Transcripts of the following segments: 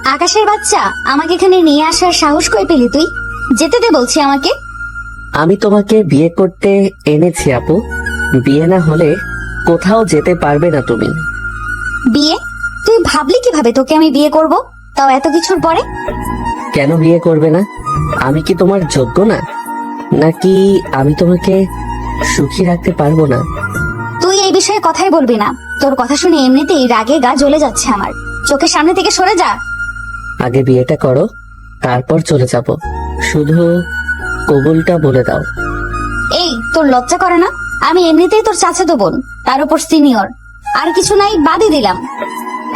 আকাশের বাচ্চা, আমাকে এখানে নিয়ে আসার সাহস কই পেলি তুই? যেতে দে বলছি আমাকে। আমি তোমাকে বিয়ে করতে এনেছি আপু। বিয়ে না হলে কোথাও যেতে পারবে না তুমি। বিয়ে? তুই ভাবলি কিভাবে তোকে আমি বিয়ে করব, তাও এত কিছুর পরে? কেন বিয়ে করবে না? আমি কি তোমার যোগ্য না? নাকি আমি তোমাকে সুখী রাখতে পারবো না? তুই এই বিষয়ে কথাই বলবি না। তোর কথা শুনে এমনিতেই রাগে গা জ্বলে যাচ্ছে আমার। চোখের সামনে থেকে সরে যা। আগে বিয়েটা করো, তারপর চলে যাব। শুধু কবুলটা বলে দাও। এই, তোর লজ্জা করে না? আমি এমনিতেই তোর চাচাতো বোন, তার উপর সিনিয়র। আর কিছু নাই, বাদই দিলাম।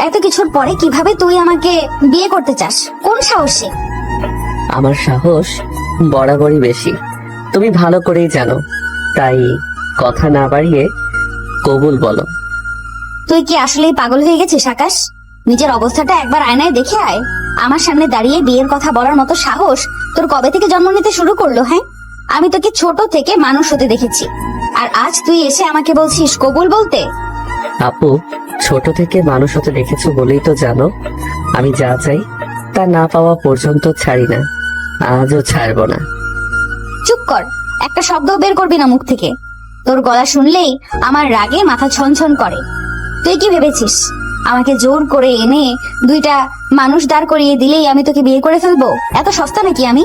এত কিছুর পরে কিভাবে তুই আমাকে বিয়ে করতে চাস? কোন সাহসে? আমার সাহস বরাবরই বেশি, তুমি ভালো করেই জানো। তাই কথা না বাড়িয়ে কবুল বলো। তুই কি আসলেই পাগল হয়ে গেছিস আকাশ? নিজের অবস্থাটা একবার আয়নায় দেখে আয়। আমার সামনে দাঁড়িয়ে বিয়ের কথা বলার মতো সাহস তোর কবে থেকে জন্ম নিতে শুরু করলো? হ্যাঁ, আমি তোকে ছোট থেকে মানুষ হতে দেখেছি, আর আজ তুই এসে আমাকে বলছিস কবুল বলতে? আপু, ছোট থেকে মানুষ হতে দেখেছো বলেই তো জানো আমি যা চাই তা না পাওয়া পর্যন্ত ছাড়ি না, আজও ছাড়বো না। চুপ কর, একটা শব্দ বের করবি না মুখ থেকে। তোর গলা শুনলেই আমার রাগে মাথা ছনছন করে। তুই কি ভেবেছিস আমাকে জোর করে এনে দুইটা মানুষ দাঁড় করিয়ে দিলেই আমি তোকে বিয়ে করে ফেলবো? এত সস্তা নাকি আমি?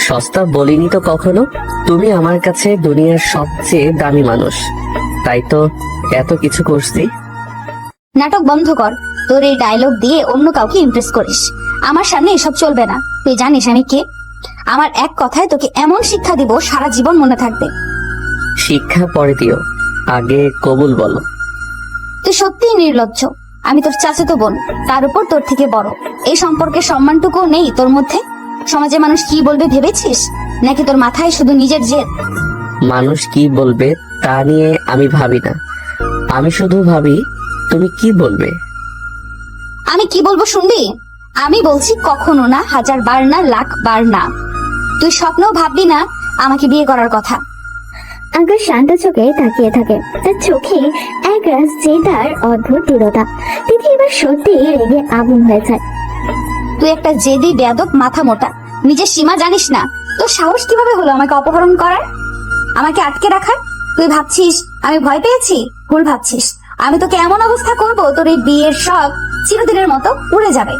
সস্তা বলিনি তো কখনো। তুমি আমার কাছে দুনিয়ার সবচেয়ে দামি মানুষ, তাই তো এত কিছু করছি। নাটক বন্ধ কর। তোর এই ডায়লগ দিয়ে অন্য কাউকে ইমপ্রেস করিস। আমার সামনে এসব চলবে না। তুই জানিস আমি কে? আমার এক কথায় তোকে এমন শিক্ষা দিব সারা জীবন মনে থাকবে। শিক্ষা পরে দিও, আগে কবুল বলো। তুই সত্যিই নির্লজ্জ। আমি তোর চাচাতো বোন, তার উপর তোর থেকে বড়। এই সম্পর্কের সম্মানটুকু নেই তোর মধ্যে? সমাজে মানুষ কি বলবে ভেবেছিস, নাকি তোর মাথায় শুধু নিজের জেদ? মানুষ কি বলবে তা নিয়ে আমি ভাবি না, আমি শুধু ভাবি তুমি কি বলবে। আমি কি বলবো শুনবি? আমি বলছি কখনো না, 1000 বার না, 1,00,000 বার না। তুই স্বপ্নেও ভাববি না আমাকে বিয়ে করার কথা। আকাশ শান্ত চোখে তাকিয়ে থাকে, তার চোখে একরাশ জেদার অদ্ভুত দৃঢ়তা। তিথি এবার সত্যি রেগে আগুন হয়ে যায়। তুই একটা জেদি বেয়াদব মাথা মোটা, নিজের সীমা জানিস না। তোর সাহস কিভাবে হলো আমাকে অপহরণ করার, আমাকে আটকে রাখার? তুই ভাবছিস আমি ভয় পেয়েছি? ভুল ভাবছিস। আমি তোকে এমন অবস্থা করব তোর এই বিয়ের শখ চিরদিনের মতো উড়ে যাবে।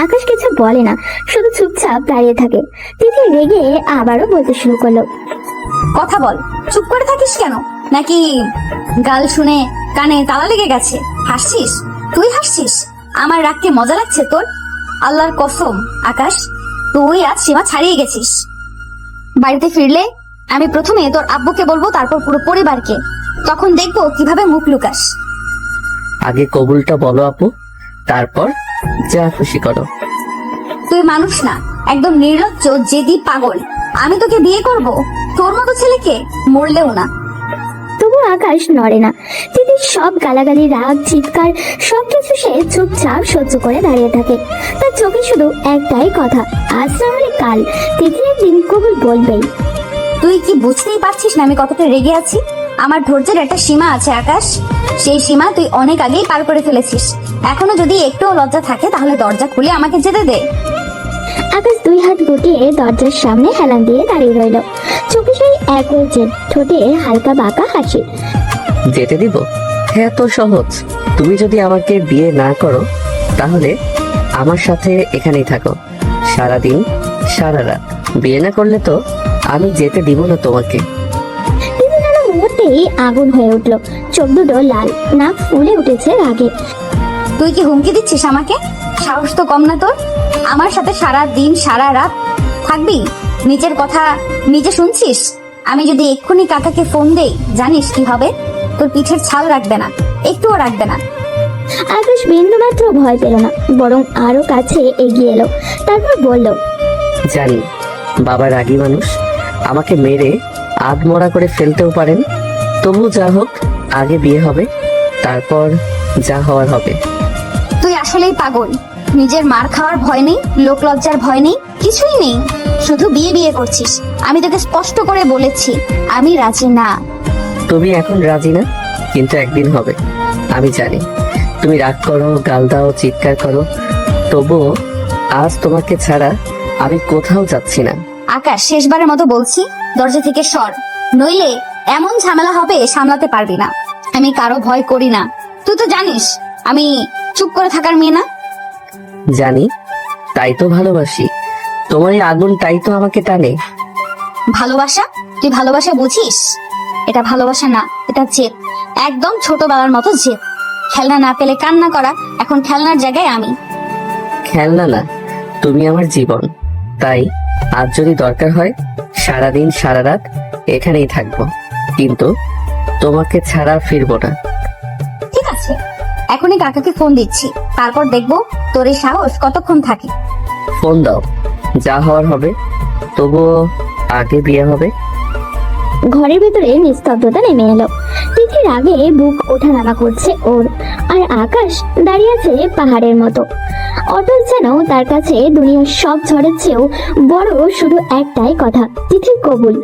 আকাশ কিছু বলে না, শুধু চুপচাপ দাঁড়িয়ে থাকে। তিথি রেগে আবারও বলতে শুরু করলো, কথা বল, চুপ করে থাকিস কেন? নাকি গাল শুনে কানে তালা লেগে গেছে? হাসছিস? তুই হাসছিস? আমার রাগকে মজা লাগছে তোর? আল্লাহর কসম আকাশ, তুই আজ সীমা ছাড়িয়ে গেছিস। বাড়িতে ফিরলে আমি প্রথমে তোর আব্বুকে বলবো, তারপর পুরো পরিবারকে। তখন দেখবো কিভাবে মুখ লুকাস। আগে কবুলটা বলো আপু, তারপর যা খুশি করো। তুই মানুষ না, একদম নির্লজ্জ জেদি পাগল। আমি তোকে বিয়ে করব? তোর মতো ছেলেকে? মরলেও না। তবু আকাশ নড়ে না। তিথির সব গালাগালি, রাগ, চিৎকার সবকিছু সে চুপচাপ সহ্য করে দাঁড়িয়ে থাকে। তার চোখে শুধু একটাই কথা, আজ না হলে কাল তিথি একদিন কবুল বলবেই। তুই কি বুঝতেই পারছিস না আমি কতটা রেগে আছি? আমার ধৈর্যের একটা সীমা আছে আকাশ, সেই সীমা তুই অনেক আগেই পার করে ফেলেছিস। এখনো যদি একটুও লজ্জা থাকে তাহলে দরজা খুলে আমাকে যেতে দে। আকাশ 2 হাত গুটিয়ে দরজার সামনে হেলান দিয়ে দাঁড়িয়ে রইল। চোখে সেই একই জেদ, ঠোঁটে হালকা বাঁকা হাসি। যেতে দিব? হ্যাঁ, তো সহজ। তুমি যদি আমাকে বিয়ে না করো তাহলে আমার সাথে এখানেই থাকো সারাদিন সারা রাত। বিয়ে না করলে তো আমি যেতে দিব না তোমাকে। তিথি যেন মুহূর্তেই আগুন হয়ে উঠল, চোখ দুটো লাল, নাক ফুলে উঠেছে রাগে। তুই কি হুমকি দিচ্ছিস আমাকে? সাহস তো কম না তোর। আমার সাথে সারা দিন সারা রাত থাকবি? নিজের কথা নিজে শুনছিস? আমি যদি এক্ষুনি কাকাকে ফোন দেই, জানিস কি হবে? তোর পিঠের ছাল রাখবে না, একটুও রাখবে না। আকাশ বিন্দুমাত্র ভয় পেল না, বরং আরো কাছে এগিয়ে এলো। তারপর বলল, জানি বাবা রাগী মানুষ, আমাকে মেরে আধমরা করে ফেলতেও পারেন। তবু যা হোক, আগে বিয়ে হবে, তারপর যা হওয়ার হবে। তুই আসলেই পাগল। নিজের মার খাওয়ার ভয় নেই, লোক লজ্জার ভয় নেই, কিছুই নেই। শুধু বিয়ে বিয়ে করছিস। আমি তোকে স্পষ্ট করে বলেছি আমি রাজি না। তুমি এখন রাজি না, কিন্তু একদিন হবে। আমি জানি তুমি রাগ করো, গাল দাও, চিৎকার করো, তবুও আজ তোমাকে ছাড়া আমি কোথাও যাচ্ছি না। আকাশ, শেষবারের মতো বলছি, দরজা থেকে সর, নইলে এমন ঝামেলা হবে সামলাতে পারবি না। আমি কারো ভয় করি না, তুই তো জানিস আমি চুপ করে থাকার মেয়ে না। জানি, তাই তো ভালোবাসি। তোমার এই আগুনটাই তো আমাকে টানে। ভালোবাসা? তুই ভালোবাসা বুঝিস? এটা ভালোবাসা না, এটা জেদ, একদম ছোটবেলার মতো জেদ। খেলনা না পেলে কান্না করা, এখন খেলনার জায়গায় আমি। খেলনা না, তুমি আমার জীবন। তাই আজ যদি দরকার হয় সারাদিন সারা রাত এখানেই থাকবো, কিন্তু তোমাকে ছাড়া ফিরবো না। ঠিক আছে, এখনই কাকাকে ফোন দিচ্ছি, তারপর দেখবো তোর এই সাহস কতক্ষণ থাকে। ফোন দাও, যা হওয়ার হবে। তবুও আগে বিয়ে হবে। ঘরের ভেতরে নিস্তব্ধতা নেমে এলো। তিথির আগে বুক ওঠানামা করছে ওর, আর আকাশ দাঁড়িয়ে আছে পাহাড়ের মতো। অটল যেন তার কাছে দুনিয়ার সব ঝড়ের চেয়েও বড় শুধু একটাই কথা, তিথির কবুল।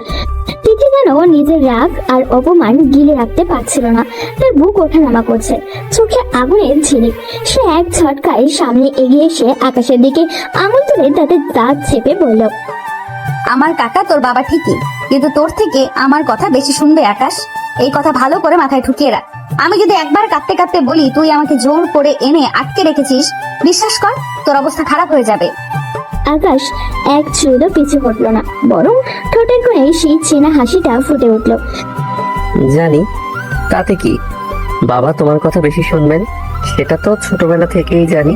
তিথি যেন নিজের রাগ আর অপমান গিলে রাখতে পারছিল না, তার বুক ওঠানামা করছে, চোখে আগুনের ঝিলিক। সে এক ঝটকায় সামনে এগিয়ে এসে আকাশের দিকে আঙুল তুলে তাতে দাঁত চেপে বলল, আমার কাকা তোর বাবা ঠিকই, কিন্তু তোর থেকে আমার কথা বেশি শুনবে আকাশ। এই কথা ভালো করে মাথায় ঢুকিয়ে রাখ। আমি যদি একবার কাঁদতে কাঁদতে বলি তুই আমাকে জোর করে এনে আটকে রেখেছিস, বিশ্বাস কর তোর অবস্থা খারাপ হয়ে যাবে। আকাশ এক চুলও পিছু হটল না, বরং ঠোঁটের কোণে সেই চেনা হাসিটা ফুটে উঠল। জানি, তাতে কি? বাবা তোমার কথা বেশি শুনবেন, সেটা তো ছোটবেলা থেকেই জানি।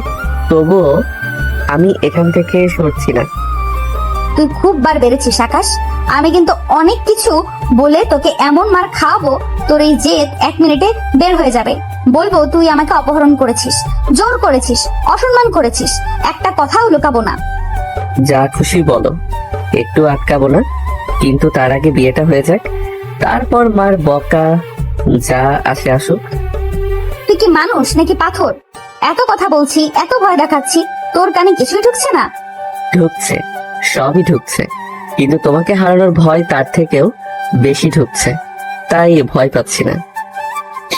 তবুও আমি এখান থেকে সরছি না। তুই খুব বার বেড়েছিস আকাশ। আমি কিন্তু অনেক কিছু বলে তোকে এমন মার খাওয়াবো, তোর এই জেদ 1 মিনিটে বের হয়ে যাবে। বলবো তুই আমাকে অপহরণ করেছিস, জোর করেছিস, অসম্মান করেছিস, একটা কথাও লুকাবো না। যা খুশি বলো, একটু আটকাবো না। কিন্তু তার আগে বিয়েটা হয়ে যাক, তারপর মার বকা যা আসে আসুক। তুই কি মানুষ নাকি পাথর? এত কথা বলছি, এত ভয় দেখাচ্ছি, তোর কানে কিছুই ঢুকছে না? ঢুকছে, সবই ঢুকছে, কিন্তু তোমাকে হারানোর ভয় তার থেকেও বেশি ঢুকছে, তাই ভয় পাচ্ছি না।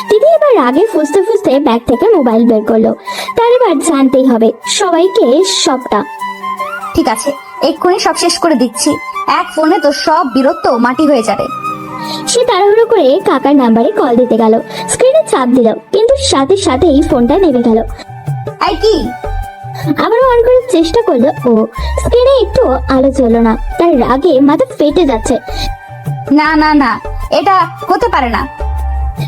দিদি এবার রাগে ফুসতে ফুসতে ব্যাগ থেকে মোবাইল বের করলো। তার এবার জানতেই হবে সবাইকে সবটা। ঠিক আছে, এক্ষুনি সব শেষ করে দিচ্ছি, এক ফোনে তো সব বীরত্ব মাটি হয়ে যাবে। সে তাড়াহুড়ো করে কাকার নাম্বারে কল দিতে গেল, স্ক্রিনে চাপ দিল, কিন্তু সাথে সাথেই ফোনটা নেমে গেল। এই কি? আবারও অন করার চেষ্টা করলো ও, স্ক্রিনে একটু আলো জ্বললো না। তার রাগে মাথা ফেটে যাচ্ছে। না না না, এটা হতে পারে না।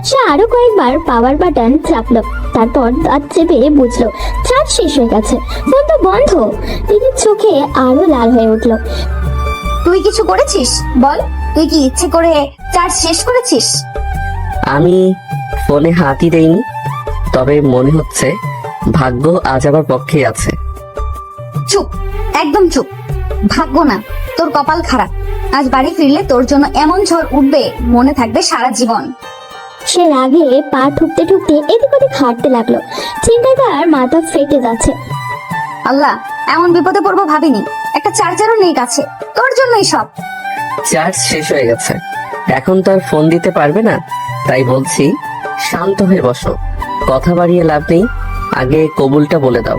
সে আরো কয়েকবার পাওয়ার বাটন চাপলো, তারপর দাঁত চেপে বুঝলো চার্জ শেষ হয়ে গেছে, ফোন তো বন্ধ। দিদির চোখে আরো লাল হয়ে উঠলো। তুই কিছু করেছিস? বল, তুই কি ইচ্ছে করে চার্জ শেষ করেছিস? আমি ফোনে হাতই দেইনি, তবে মনে হচ্ছে ভাগ্য আজ আমার পক্ষে আছে। চুপ, একদম চুপ। ভাগ্য না, তোর কপাল খারাপ। আজ বাড়ি ফিরলে তোর জন্য এমন ঝড় উঠবে, মনে থাকবে সারা জীবন। সে রাগে পা ঠুকতে ঠুকতে এদিক ওদিক হাঁটতে লাগলো, চিন্তায় তার মাথা ফেটে যাচ্ছে। আল্লাহ, এমন বিপদে পড়বো ভাবিনি। একটা চার্জারও নেই কাছে, তোর জন্যই সব। চার্জ শেষ হয়ে গেছে, এখন তো আর ফোন দিতে পারবে না। তাই বলছি শান্ত হয়ে বসো, কথা বাড়িয়ে লাভ নেই। আগে কবুলটা বলে দাও।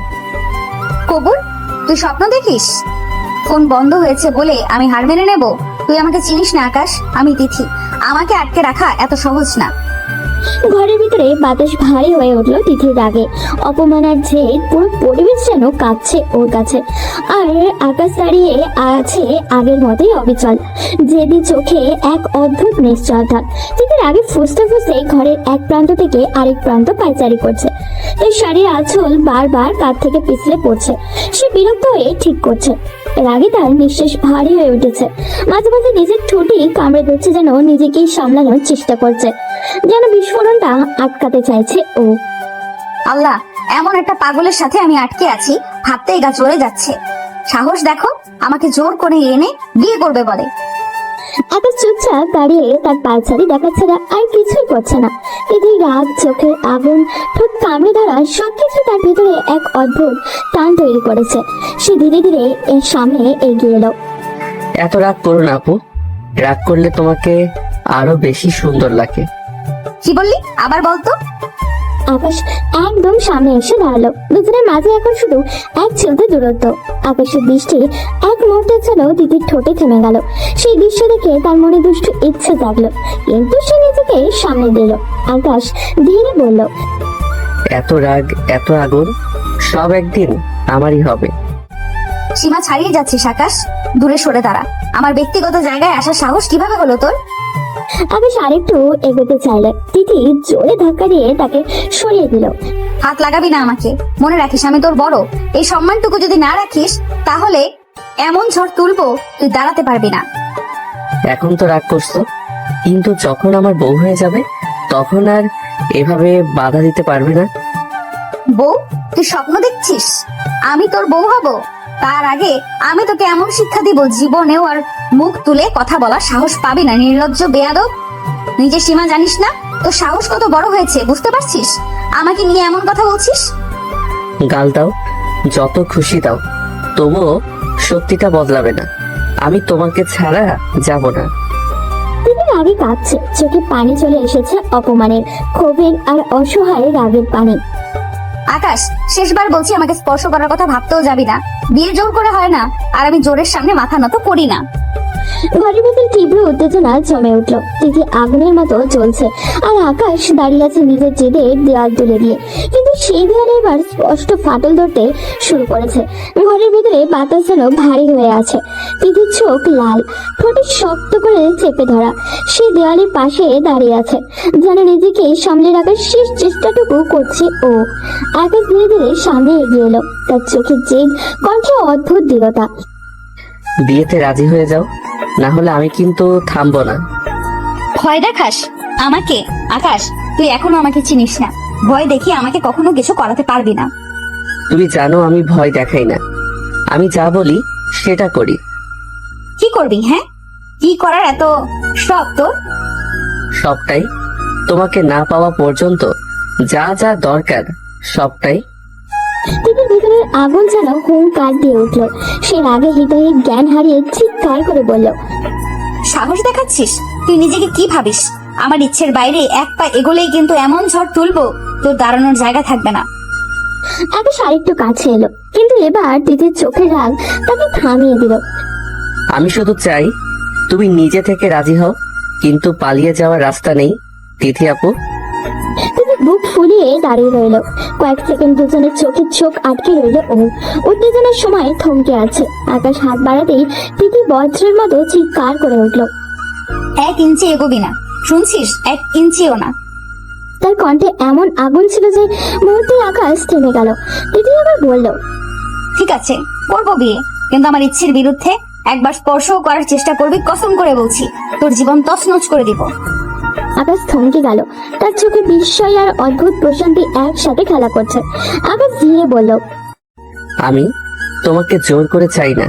কবুল? তুই স্বপ্ন দেখিস? ফোন বন্ধ হয়েছে বলে আমি হার মেনে নেব? তুই আমাকে চিনিস না আকাশ, আমি তিথি। আমাকে আটকে রাখা এত সহজ না। ঘরের ভিতরে বাতাস ভারী হয়ে উঠলো তিথির রাগে, অপমানের জেদ, পুরো পরিবেশ যেন কাঁপছে ওর কাছে। আর আকাশ দাঁড়িয়ে আছে আগের মতোই অবিচল, জেদি চোখে এক অদ্ভুত নিশ্চয়তা। তিথির আগে ফুসতে ফুসতে ঘরের এক প্রান্ত থেকে আরেক প্রান্ত পায়চারি করছে, তাই শাড়ির আঁচল বারবার কাঁধ থেকে পিছলে পড়ছে। সে বিরক্ত হয়ে ঠিক করছে, রাগে তার নিঃশ্বাস ভারী হয়ে উঠেছে। মাঝে মাঝে নিজের ঠোঁটই কামড়ে ধরছে, যেন নিজেকেই সামলানোর চেষ্টা করছে, যেন বিস্ফোরণটা আটকাতে চাইছে ও। আল্লাহ, এমন একটা পাগলের সাথে আমি আটকে আছি, ভাবতেই গা চলে যাচ্ছে। সাহস দেখো, আমাকে জোর করে এনে বিয়ে করবে বলে। আকাশ চুপচাপ দাঁড়িয়ে তার পায়চারি দেখাচ্ছে না, আর কিছুই করছে না। এদের রাগ, চোখের আগুন, ঠোঁট কামড়ে ধরা সবকিছু তার ভেতরে এক অদ্ভুত টান তৈরি করেছে। সে ধীরে ধীরে এর সামনে এগিয়ে এলো। এত রাগ করো না আপু, রাগ করলে তোমাকে আরো বেশি সুন্দর লাগে। কি বললি? আবার বলতো। আকাশ একদম সামনে এসে দাঁড়ালো। দুজনের মাঝে এখন শুধু এক চিলতে দূরত্ব। আকাশের দৃষ্টি এক মুহূর্তের জন্য তিতির ঠোঁটে থেমে গেল। সেই দৃশ্য দেখে তার মনে দুষ্টু ইচ্ছে জাগলো, কিন্তু সে নিজেকে সামনে দিল। আকাশ ধীরে বলল, এত রাগ, এত আগুন, সব একদিন আমারই হবে। সীমা ছাড়িয়ে যাচ্ছিস আকাশ, দূরে সরে দাঁড়া। আমার ব্যক্তিগত জায়গায় আসার সাহস কিভাবে হলো তোর? আকাশ আরেকটু এগোতে চাইলে তিতি জোরে ধাক্কা দিয়ে তাকে সরিয়ে দিল। হাত লাগাবি না আমাকে, মনে রাখিস আমি তোর বড়। এই সম্মানটুকু যদি না রাখিস তাহলে এমন ঝড় তুলবো তুই দাঁড়াতে পারবি না। এখন তো রাগ করছো, কিন্তু যখন আমার বউ হয়ে যাবে তখন আর এভাবে বাধা দিতে পারবে না। বউ? তুই স্বপ্ন দেখছিস আমি তোর বউ হব? তার আগে আমি তোকে এমন শিক্ষা দিব জীবনেও আর মুখ তুলে কথা বলার সাহস পাবি না। নির্লজ্জ বেয়াদব, নিজের সীমা জানিস না? তোর সাহস কত বড় হয়েছে বুঝতে পারছিস? আমাকে নিয়ে এমন কথা বলছিস? গাল দাও, যত খুশি দাও, তবুও সত্যিটা বদলাবে না। আমি তোমাকে ছাড়া যাব না। তিনি রাগে কাঁপছে, চোখে পানি চলে এসেছে অপমানের, ক্ষোভের আর অসহায় রাগের পানি। আকাশ, শেষবার বলছি আমাকে স্পর্শ করার কথা ভাবতেও যাবি না। বিয়ে জোর করে হয় না, আর আমি জোরের সামনে মাথা নত করি না। ঘরের ভেতরে তীব্র উত্তেজনা জমে উঠলো। তিথি আগুনের মতো জ্বলছে, আর আকাশ দাঁড়িয়ে আছে নিজের জেদে দেওয়াল তুলে দিয়ে। কিন্তু সেই দেওয়ালে এবার স্পষ্ট ফাটল ধরতে শুরু করেছে। ঘরের ভেতরে বাতাস যেন ভারী হয়ে আছে। তিথির চোখ লাল, ঠোঁটে শক্ত করে চেপে ধরা। সে দেওয়ালের পাশে দাঁড়িয়ে আছে, যেন নিজেকে সামলে রাখার শেষ চেষ্টাটুকু করছে ও। আকাশ ধীরে ধীরে সামনে এগিয়ে এলো, তার চোখের জেদ, কণ্ঠে অদ্ভুত দৃঢ়তা। বিয়েতে রাজি হয়ে যাও, না হলে আমি কিন্তু থামবো না। ভয় দেখাস আমাকে? আকাশ, তুই এখনো আমাকে চিনিস না। ভয় দেখিয়ে আমাকে কখনো কিছু করাতে পারবি না। তুমি জানো আমি ভয় দেখাই না, আমি যা বলি সেটা করি। কি করবি? হ্যাঁ, কি করার এত শখ তোর? সবটাই, তোমাকে না পাওয়া পর্যন্ত যা যা দরকার সবটাই। তিতির ভিতরের আগুন যেন হুঙ্কার দিয়ে উঠলো। সে রাগে হৃদয়ের জ্ঞান হারিয়ে চিৎকার করে বলল, সাহস দেখাচ্ছিস? তুই নিজেকে কি ভাবিস? আমার ইচ্ছের বাইরে এক পা এগোলেই কিন্তু এমন ঝড় তুলবো তোর দাঁড়ানোর জায়গা থাকবে না। আকাশ আরেকটু কাছে এলো, কিন্তু এবার তিতির চোখের রাগ তাকে থামিয়ে দিল। আমি শুধু চাই তুমি নিজে থেকে রাজি হও, কিন্তু পালিয়ে যাওয়ার রাস্তা নেই তিথি আপু। তিতির বুক ফুলিয়ে দাঁড়িয়ে রইল। কয়েক সেকেন্ড দুজনের চোখে চোখ আটকে রইল ও। উত্তেজনার সময় থমকে আছে। আকাশ হাত বাড়াতেই তিতি বজ্রের মতো চিৎকার করে উঠল। 1 ইঞ্চি এগোবি না, শুনছিস? 1 ইঞ্চিও না। তার কণ্ঠে এমন আগুন ছিল যে মুহূর্তে আকাশ থেমে গেল। তিতি আবার বলল, ঠিক আছে, করবো বিয়ে, কিন্তু আমার ইচ্ছের বিরুদ্ধে একবার স্পর্শও করার চেষ্টা করবি, কসম করে বলছি তোর জীবন তছনছ করে দিব। আকাশ থমকে গেল। তার চোখে বিস্ময় আর অদ্ভুত প্রশান্তি একসাথে খেলা করছে। আকাশ ধীরে বলল, আমি তোমাকে জোর করে চাই না,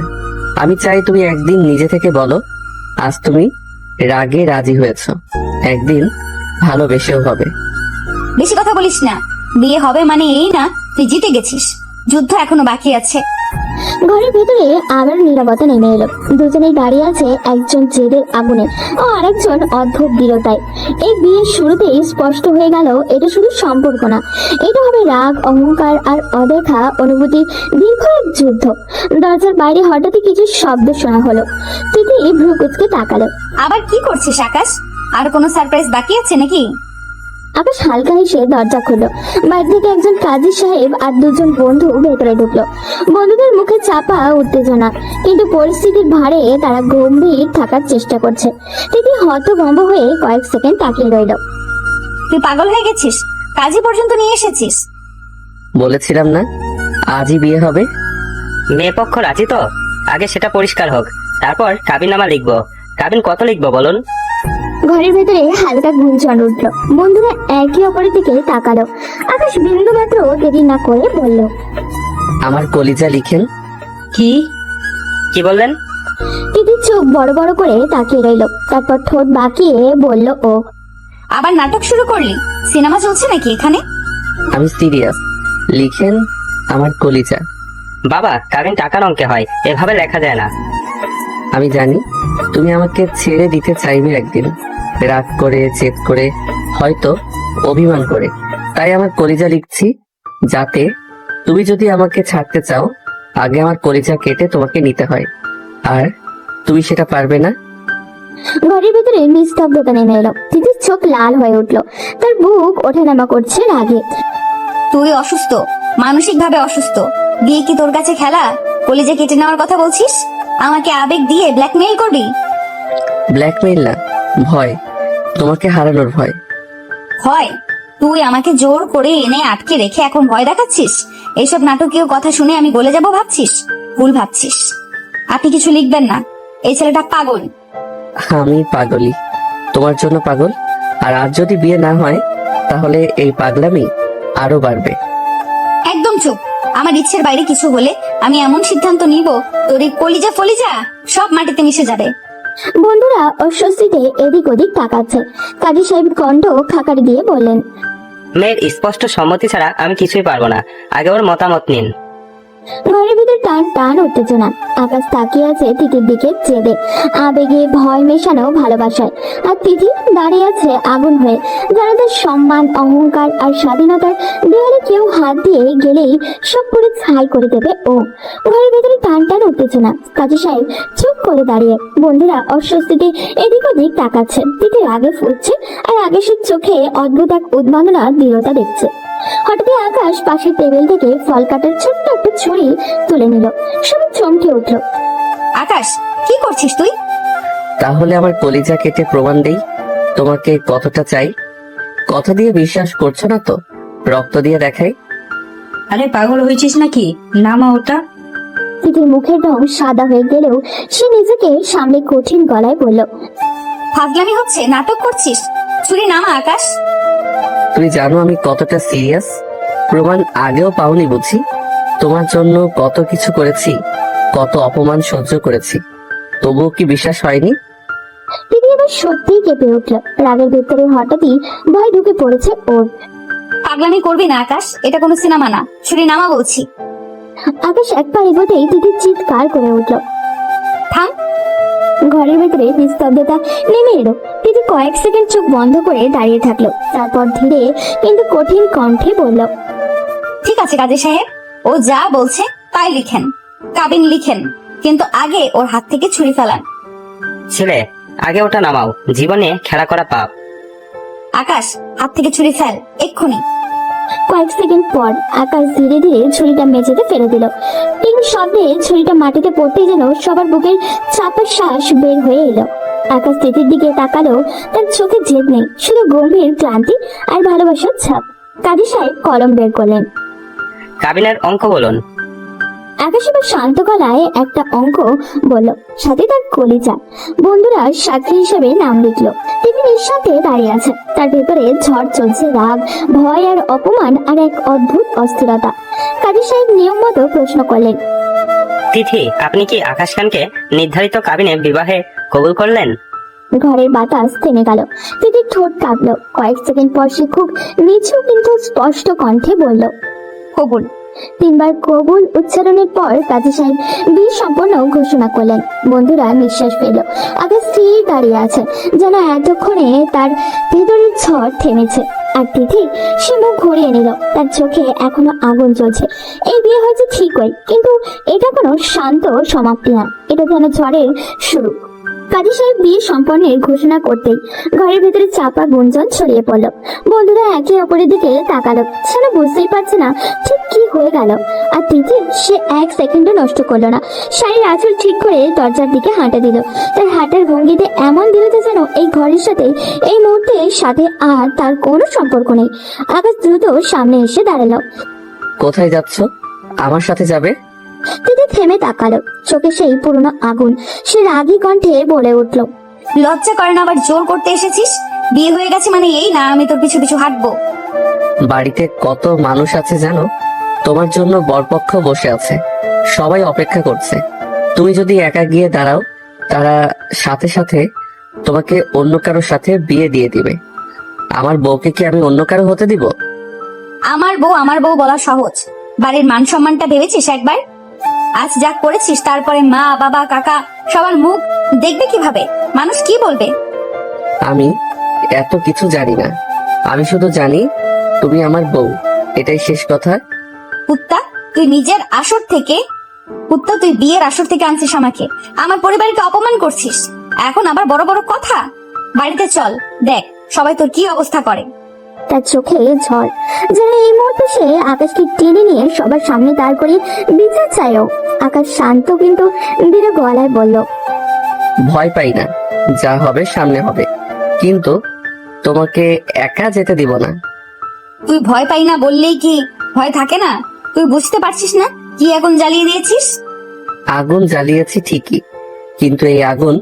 আমি চাই তুমি একদিন নিজে থেকে বলো আজ তুমি রাগে রাজি হয়েছো, একদিন ভালোবেসেও হবে। বেশি কথা বলিস না। বিয়ে হবে মানে এই না তুই জিতে গেছিস, যুদ্ধ এখনো বাকি আছে। ঘরের ভেতরে আবার নীরবতা নেমে এলো। দুজনেই দাঁড়িয়ে আছে, একজন জেদের আগুনে ও আরেকজন অদ্ভুত দৃঢ়তায়। এই বিয়ের শুরুতেই স্পষ্ট হয়ে গেল এটা শুধু সম্পর্ক না, এটা হবে রাগ, অহংকার আর অদেখা অনুভূতির দীর্ঘ এক যুদ্ধ। দরজার বাইরে হঠাৎই কিছু শব্দ শোনা হলো। তিতি ভ্রু কুঁচকে তাকালো। আবার কি করছিস আকাশ? আর কোনো সারপ্রাইজ বাকি আছে নাকি? আকাশ হালকা হেসে দরজা খুললো। বাইরে থেকে একজন কাজী সাহেব আর দুজন বন্ধু ভেতরে ঢুকলো। বন্ধুদের মুখে চাপা উত্তেজনা, কিন্তু পরিস্থিতির ভারে তারা গম্ভীর থাকার চেষ্টা করছে। তিতি হতভম্ব হয়ে কয়েক সেকেন্ড তাকিয়ে রইল। তুই পাগল হয়ে গেছিস? কাজী পর্যন্ত নিয়ে এসেছিস? বলেছিলাম না আজই বিয়ে হবে। মেয়ে পক্ষ রাজি তো? আগে সেটা পরিষ্কার হোক, তারপর কাবিননামা লিখবো। কাবিন কত লিখবো বলুন? ঘরের ভেতরে হালকা গুঞ্জন উঠলো। বন্ধুরা একে অপরের দিকে তাকালো। আকাশ বিন্দু মাত্র দেরি না করে বলল, আমার কলিজা লিখেন। কি কি বললেন? তিতির চোখ বড় বড় করে তাকিয়ে রইল। তারপর ঠোঁট বাঁকিয়ে বলল ও, আবার নাটক শুরু করলি? সিনেমা চলছে নাকি এখানে? আমি সিরিয়াস, লিখেন আমার কলিজা। বাবা, কাবিন টাকার অঙ্কে হয়, এভাবে লেখা যায় না। আমি জানি তুমি আমাকে ছেড়ে দিতে চাইবে একদিন, রাগ করে, জেদ করে, হয়তো অভিমান করে, তাই আমার কলিজা লিখছি, যাতে তুমি যদি আমাকে ছাড়তে চাও আগে আমার কলিজা কেটে তোমাকে নিতে হয়, আর তুমি সেটা পারবে না। ঘরের ভিতরে নিস্তব্ধতা নেমে এলো। তিতির চোখ লাল হয়ে উঠলো, তার বুক ওঠানামা করছে রাগে। তুই অসুস্থ, মানসিক ভাবে অসুস্থ। বিয়ে কি তোর কাছে খেলা? কলিজা কেটে নেওয়ার কথা বলছিস? আমাকে আবেগ দিয়ে ব্ল্যাকমেইল করবি? ব্ল্যাকমেইল না, ভয়, তোমাকে হারানোর ভয়। হয় তুই আমাকে জোর করে এনে আটকে রেখে এখন ভয় দেখাচ্ছিস? এইসব নাটকীয় কথা শুনে আমি গলে যাব ভাবছিস? ভুল ভাবছিস। আপনি কিছু লিখবেন না, এই ছেলেটা পাগল। আমি পাগলই, তোমার জন্য পাগল। আর আজ যদি বিয়ে না হয় তাহলে এই পাগলামি আরো বাড়বে। একদম চুপ। আমার ইচ্ছের বাইরে কিছু হলে আমি এমন সিদ্ধান্ত নিব, তোর এই কলিজা ফলিজা সব মাটিতে মিশে যাবে। বন্ধুরা অস্বস্তিতে এদিক ওদিক তাকাচ্ছে। কাজী সাহেব কণ্ঠ খাকারি দিয়ে বললেন, মেয়ের স্পষ্ট সম্মতি ছাড়া আমি কিছুই পারবো না, আগে ওর মতামত নিন। ঘরের ভিতর টান টান উত্তেজনা। আকাশ তাকিয়ে আছে তিতির দিকে জেদে, আবেগে ভয় মেশানো ভালোবাসায়। আর তিথি দাঁড়িয়ে আছে আগুন হয়ে, যেন তার সম্মান, অহংকার আর স্বাধীনতার দেওয়ালে কেউ হাত দিয়ে গেলেই সব পুরো ছাই করে দেবে ও। ঘরের ভিতরে টান টান উত্তেজনা। কাজী সাহেব চুপ করে দাঁড়িয়ে। বন্ধুরা অস্বস্তিতে এদিক ওদিক তাকাচ্ছে। তিথি রাগে ফুটছে, আর আকাশের চোখে অদ্ভুত এক উন্মাদনা দৃঢ়তা দেখছে। হঠাৎ আকাশ পাশের টেবিল থেকে ফল কাটার ছোট্ট একটা ছুরি তুলে নিল। সবাই চমকে উঠলো। আকাশ, কি করছিস তুই? তাহলে আমার কলিজা কেটে প্রমাণ দেই তোমাকে কতটা চাই। কথা দিয়ে বিশ্বাস করছো না তো, রক্ত দিয়ে দেখাই। আরে পাগল হয়েছিস নাকি? নামা ওটা। তিতির মুখের রং সাদা হয়ে গেলেও সে নিজেকে সামনে কঠিন গলায় বলল, ফাজলামি হচ্ছে? নাটক করছিস? ছুরি নামা আকাশ। তুমি জানো আমি কতটা সিরিয়াস? প্রমাণ আগেও পাওনি বুঝি? তোমার জন্য কত কিছু করেছি, কত অপমান সহ্য করেছি, তবুও কি বিশ্বাস হয়নি? তিতি এবার সত্যিই কেঁপে উঠল। রাগের ভেতরে হঠাৎই ভয় ঢুকে পড়েছে ওর। পাগলামি করবি না আকাশ, এটা কোনো সিনেমা না। ছুরি নামা বলছি। আকাশ এক পা এগোতেই তিতি চিৎকার করে উঠল। থাম। ঘরের ভেতরে নিস্তব্ধতা নেমে এলো। তিতি কয়েক সেকেন্ড চোখ বন্ধ করে দাঁড়িয়ে থাকলো, তারপর ধীরে কিন্তু কঠিন কণ্ঠে বলল, ঠিক আছে কাজী সাহেব, ও যা বলছে তাই লিখেন, কাবিন লিখেন, কিন্তু আগে ওর হাত থেকে ছুরি ফেলান। ছেলে, আগে ওটা নামাও, জীবনে খেলা করা পাপ। আকাশ, হাত থেকে ছুরি ফেল এক্ষুনি। কয়েক সেকেন্ড পর আকাশ ধীরে ধীরে ছুরিটা মেঝেতে ফেলে দিল। টিং শব্দে ছুরিটা মাটিতে পড়তেই যেন সবার বুকের চাপা শ্বাস বের হয়ে এলো। আকাশ তিতির দিকে তাকালো, তার চোখে জেদ নেই, শুধু গম্ভীর ক্লান্তি আর ভালোবাসার ছাপ। কাজী সাহেব কলম বের করলেন। কাবিনের অঙ্ক বলুন। আকাশ এবার শান্ত গলায় একটা অঙ্ক বলল, সাথে তার কলিজা। বন্ধুরা সাক্ষী হিসেবে নাম লিখলো। তিনি নিঃসাথে দাঁড়িয়ে আছে, তার ভেতরে ঝড় চলছে, রাগ, ভয় আর অপমান আর এক অদ্ভুত অস্থিরতা। কাজী সাহেব নিয়ম মতো প্রশ্ন করলেন, তিথি, আপনি কি আকাশ খানকে নির্ধারিত কাবিনে বিবাহে কবুল করলেন? ঘরের বাতাস থেমে গেল। তিতির ঠোঁট কাঁপলো। কয়েক সেকেন্ড পর সে খুব নিচু কিন্তু স্পষ্ট কণ্ঠে বলল, কবুল। তিনবার কবুল উচ্চারণের পর কাজী সাহেব বিয়ে সম্পন্ন ঘোষণা করলেন। বন্ধুরা নিঃশ্বাস ফেলল। আগে স্থির দাঁড়িয়ে আছে, যেন এতক্ষণে তার ভেতরের ঝড় থেমেছে। আর তিথি, সে মুখ ঘুরিয়ে নিল, তার চোখে এখনো আগুন জ্বলছে। এই বিয়ে হয়েছে ঠিকই, কিন্তু এটা কোনো শান্ত সমাপ্তি না, এটা যেন ঝড়ের শুরু। কাজী সাহেব বিয়ে সম্পন্নের ঘোষণা করতেই ঘরের ভেতরে চাপা গুঞ্জন ছড়িয়ে পড়ল। বন্ধুরা একে অপরের দিকে তাকালো, যেন বুঝতেই পারছে না ঠিক কি হয়ে গেল। আর তিথি, সে এক সেকেন্ডও নষ্ট করলো না। শাড়ির আঁচল ঠিক করে দরজার দিকে হাঁটা দিল। তার হাঁটার ভঙ্গিতে এমন দিল যে যেন এই ঘরের সাথে এই মুহূর্তে সাথে আর তার কোনো সম্পর্ক নেই। আকাশ দ্রুত সামনে এসে দাঁড়ালো। কোথায় যাচ্ছ? আমার সাথে যাবে? তিথি থেমে তাকালো, চোখে সেই পুরনো আগুন। সে রাগী কণ্ঠে বলে উঠল, লজ্জা করে না আবার জোর করতে এসেছিস? বিয়ে হয়ে গেছে মানে এই না আমি তোর পিছু পিছু হাঁটবো। বাড়িতে কত মানুষ আছে জানো? তোমার জন্য বরপক্ষ বসে আছে, সবাই অপেক্ষা করছে। তুমি যদি একা গিয়ে দাঁড়াও, তারা সাথে সাথে তোমাকে অন্য কারোর সাথে বিয়ে দিয়ে দিবে। আমার বউকে কি আমি অন্য কারো হতে দিব? আমার বউ বলা সহজ, বাড়ির মান সম্মানটা ভেবেছিস একবার? আজ যা করেছিস তারপরে মা, বাবা, কাকা সবার মুখ দেখবে কিভাবে? মানুষ কি বলবে? আমি এত কিছু জানি না। আমি শুধু জানি তুমি আমার বউ, এটাই শেষ কথা। কুত্তা, তুই বিয়ের আসর থেকে আনছিস আমাকে, আমার পরিবারকে অপমান করছিস, এখন আবার বড় বড় কথা। বাড়িতে চল, দেখ সবাই তোর কি অবস্থা করে। তার চোখে ঝড়, যেন এই মুহূর্তে সে আকাশকে টেনে নিয়ে সবার সামনে দাঁড় করিয়ে বিচার চাইও। আকাশ শান্ত কিন্তু দৃঢ় গলায় বলল, ভয় পাই না, যা হবে সামনে হবে, কিন্তু তোমাকে একা যেতে দিব না। তুই ভয় পাই না বললেই কি ভয় থাকে না? তুই বুঝতে পারছিস না কি আগুন জ্বালিয়ে দিয়েছিস? আগুন জ্বালিয়েছি ঠিকই, কিন্তু এই আগুন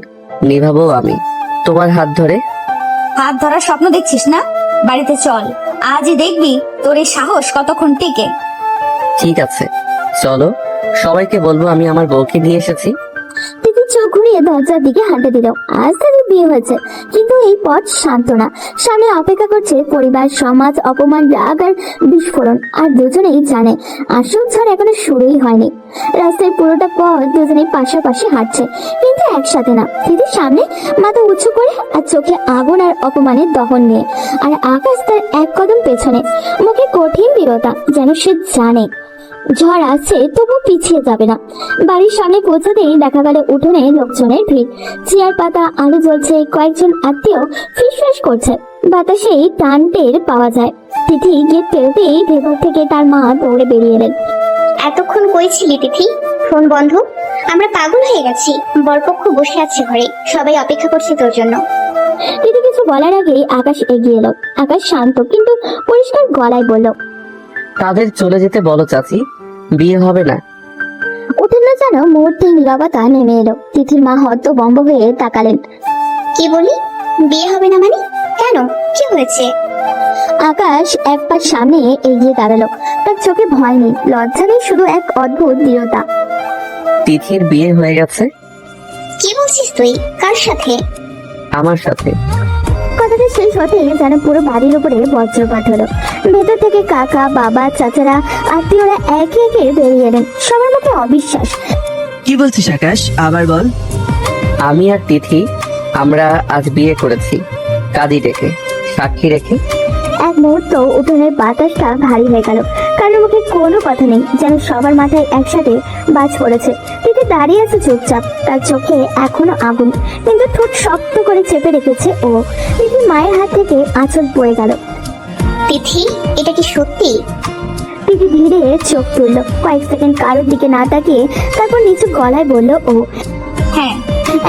নিভাবো আমি, তোমার হাত ধরে। হাত ধরার স্বপ্ন দেখছিস না? বাড়িতে চল, আজই দেখবি তোর এই সাহস কতক্ষণ টিকে। ঠিক আছে, চলো, সবাইকে বলবো আমি আমার বউকে নিয়ে এসেছি। তিথি চোখ ঘুরিয়ে দরজার দিকে হাঁটা দিল। আজ তাদের বিয়ে হয়েছে, কিন্তু এই পথ শান্ত না। সামনে অপেক্ষা করছে পরিবার, সমাজ, অপমান, রাগ আর বিস্ফোরণ। আর দুজনেই জানে আসল ঝড় এখনো শুরুই হয়নি। রাস্তায় পুরোটা পথ দুজনেই পাশাপাশি হাঁটছে, কিন্তু একসাথে না। তিথির সামনে মাথা উঁচু করে আর চোখে আগুন আর অপমানের দহন নিয়ে, আর আকাশ তার এক কদম পেছনে, মুখে কঠিন দৃঢ়তা, যেন সে জানে ঝড় আসছে তবু পিছিয়ে যাবে না। বাড়ির সামনে পৌঁছাতেই দেখা গেল উঠোনে লোকজনের ভিড়, চেয়ার পাতা, আলো জ্বলছে, কয়েকজন আত্মীয় ফিসফিস করছে, বাতাসে টান টের পাওয়া যায়। তিথি গেট পেরোতেই ভেতর থেকে তার মা দৌড়ে বেরিয়ে এলেন। এতক্ষণ কই ছিলি তিথি? ফোন বন্ধ? আমরা পাগল হয়ে গেছি। বরপক্ষ বসে আছে ঘরে, সবাই অপেক্ষা করছে তোর জন্য। তিথি কিছু বলার আগেই আকাশ এগিয়ে এলো। আকাশ শান্ত কিন্তু পরিষ্কার গলায় বলল, তাদের চলে যেতে বলো চাচি, বিয়ে হবে না। উঠেন যেন মুহূর্তে নীরবতা নেমে এলো। তিথির মা হতভম্ব হয়ে তাকালেন। কি বলি? বিয়ে হবে না মানে? কেন, কি হয়েছে? আকাশ এক পা সামনে এগিয়ে দাঁড়ালো। তার চোখে ভয় নেই, লজ্জা নেই, শুধু এক অদ্ভুত দৃঢ়তা। তিথির বিয়ে হয়ে গেছে। কি বলছিস তুই? কার সাথে? আমার সাথে। কথাটা শেষ হতে যেন পুরো বাড়ির উপরে বজ্রপাত হলো। ভেতর থেকে কাকা, বাবা, চাচারা, আত্মীয়রা একে একে বেরিয়ে এলেন। সবার মুখে অবিশ্বাস। কি বলছিস আকাশ, আবার বল। আমি আর তিথি, আমরা আজ বিয়ে করেছি, কাজী ডেকে, সাক্ষী রেখে। এক মুহূর্ত উঠোনের বাতাসটা ভারী হয়ে গেল। কারোর মুখে কোনো কথা নেই, যেন সবার মাথায় একসাথে বাজ পড়েছে। তিথি দাঁড়িয়ে আছে চুপচাপ, তার চোখে এখনো আগুন, কিন্তু ঠোঁট শক্ত করে চেপে রেখেছে ও। তিথি মায়ের হাত থেকে আঁচল পড়ে গেল। তিথি, এটা কি সত্যি? তিথি ধীরে চোখ তুললো, কয়েক সেকেন্ড কারোর দিকে না তাকিয়ে তারপর নিচু গলায় বলল ও। হ্যাঁ।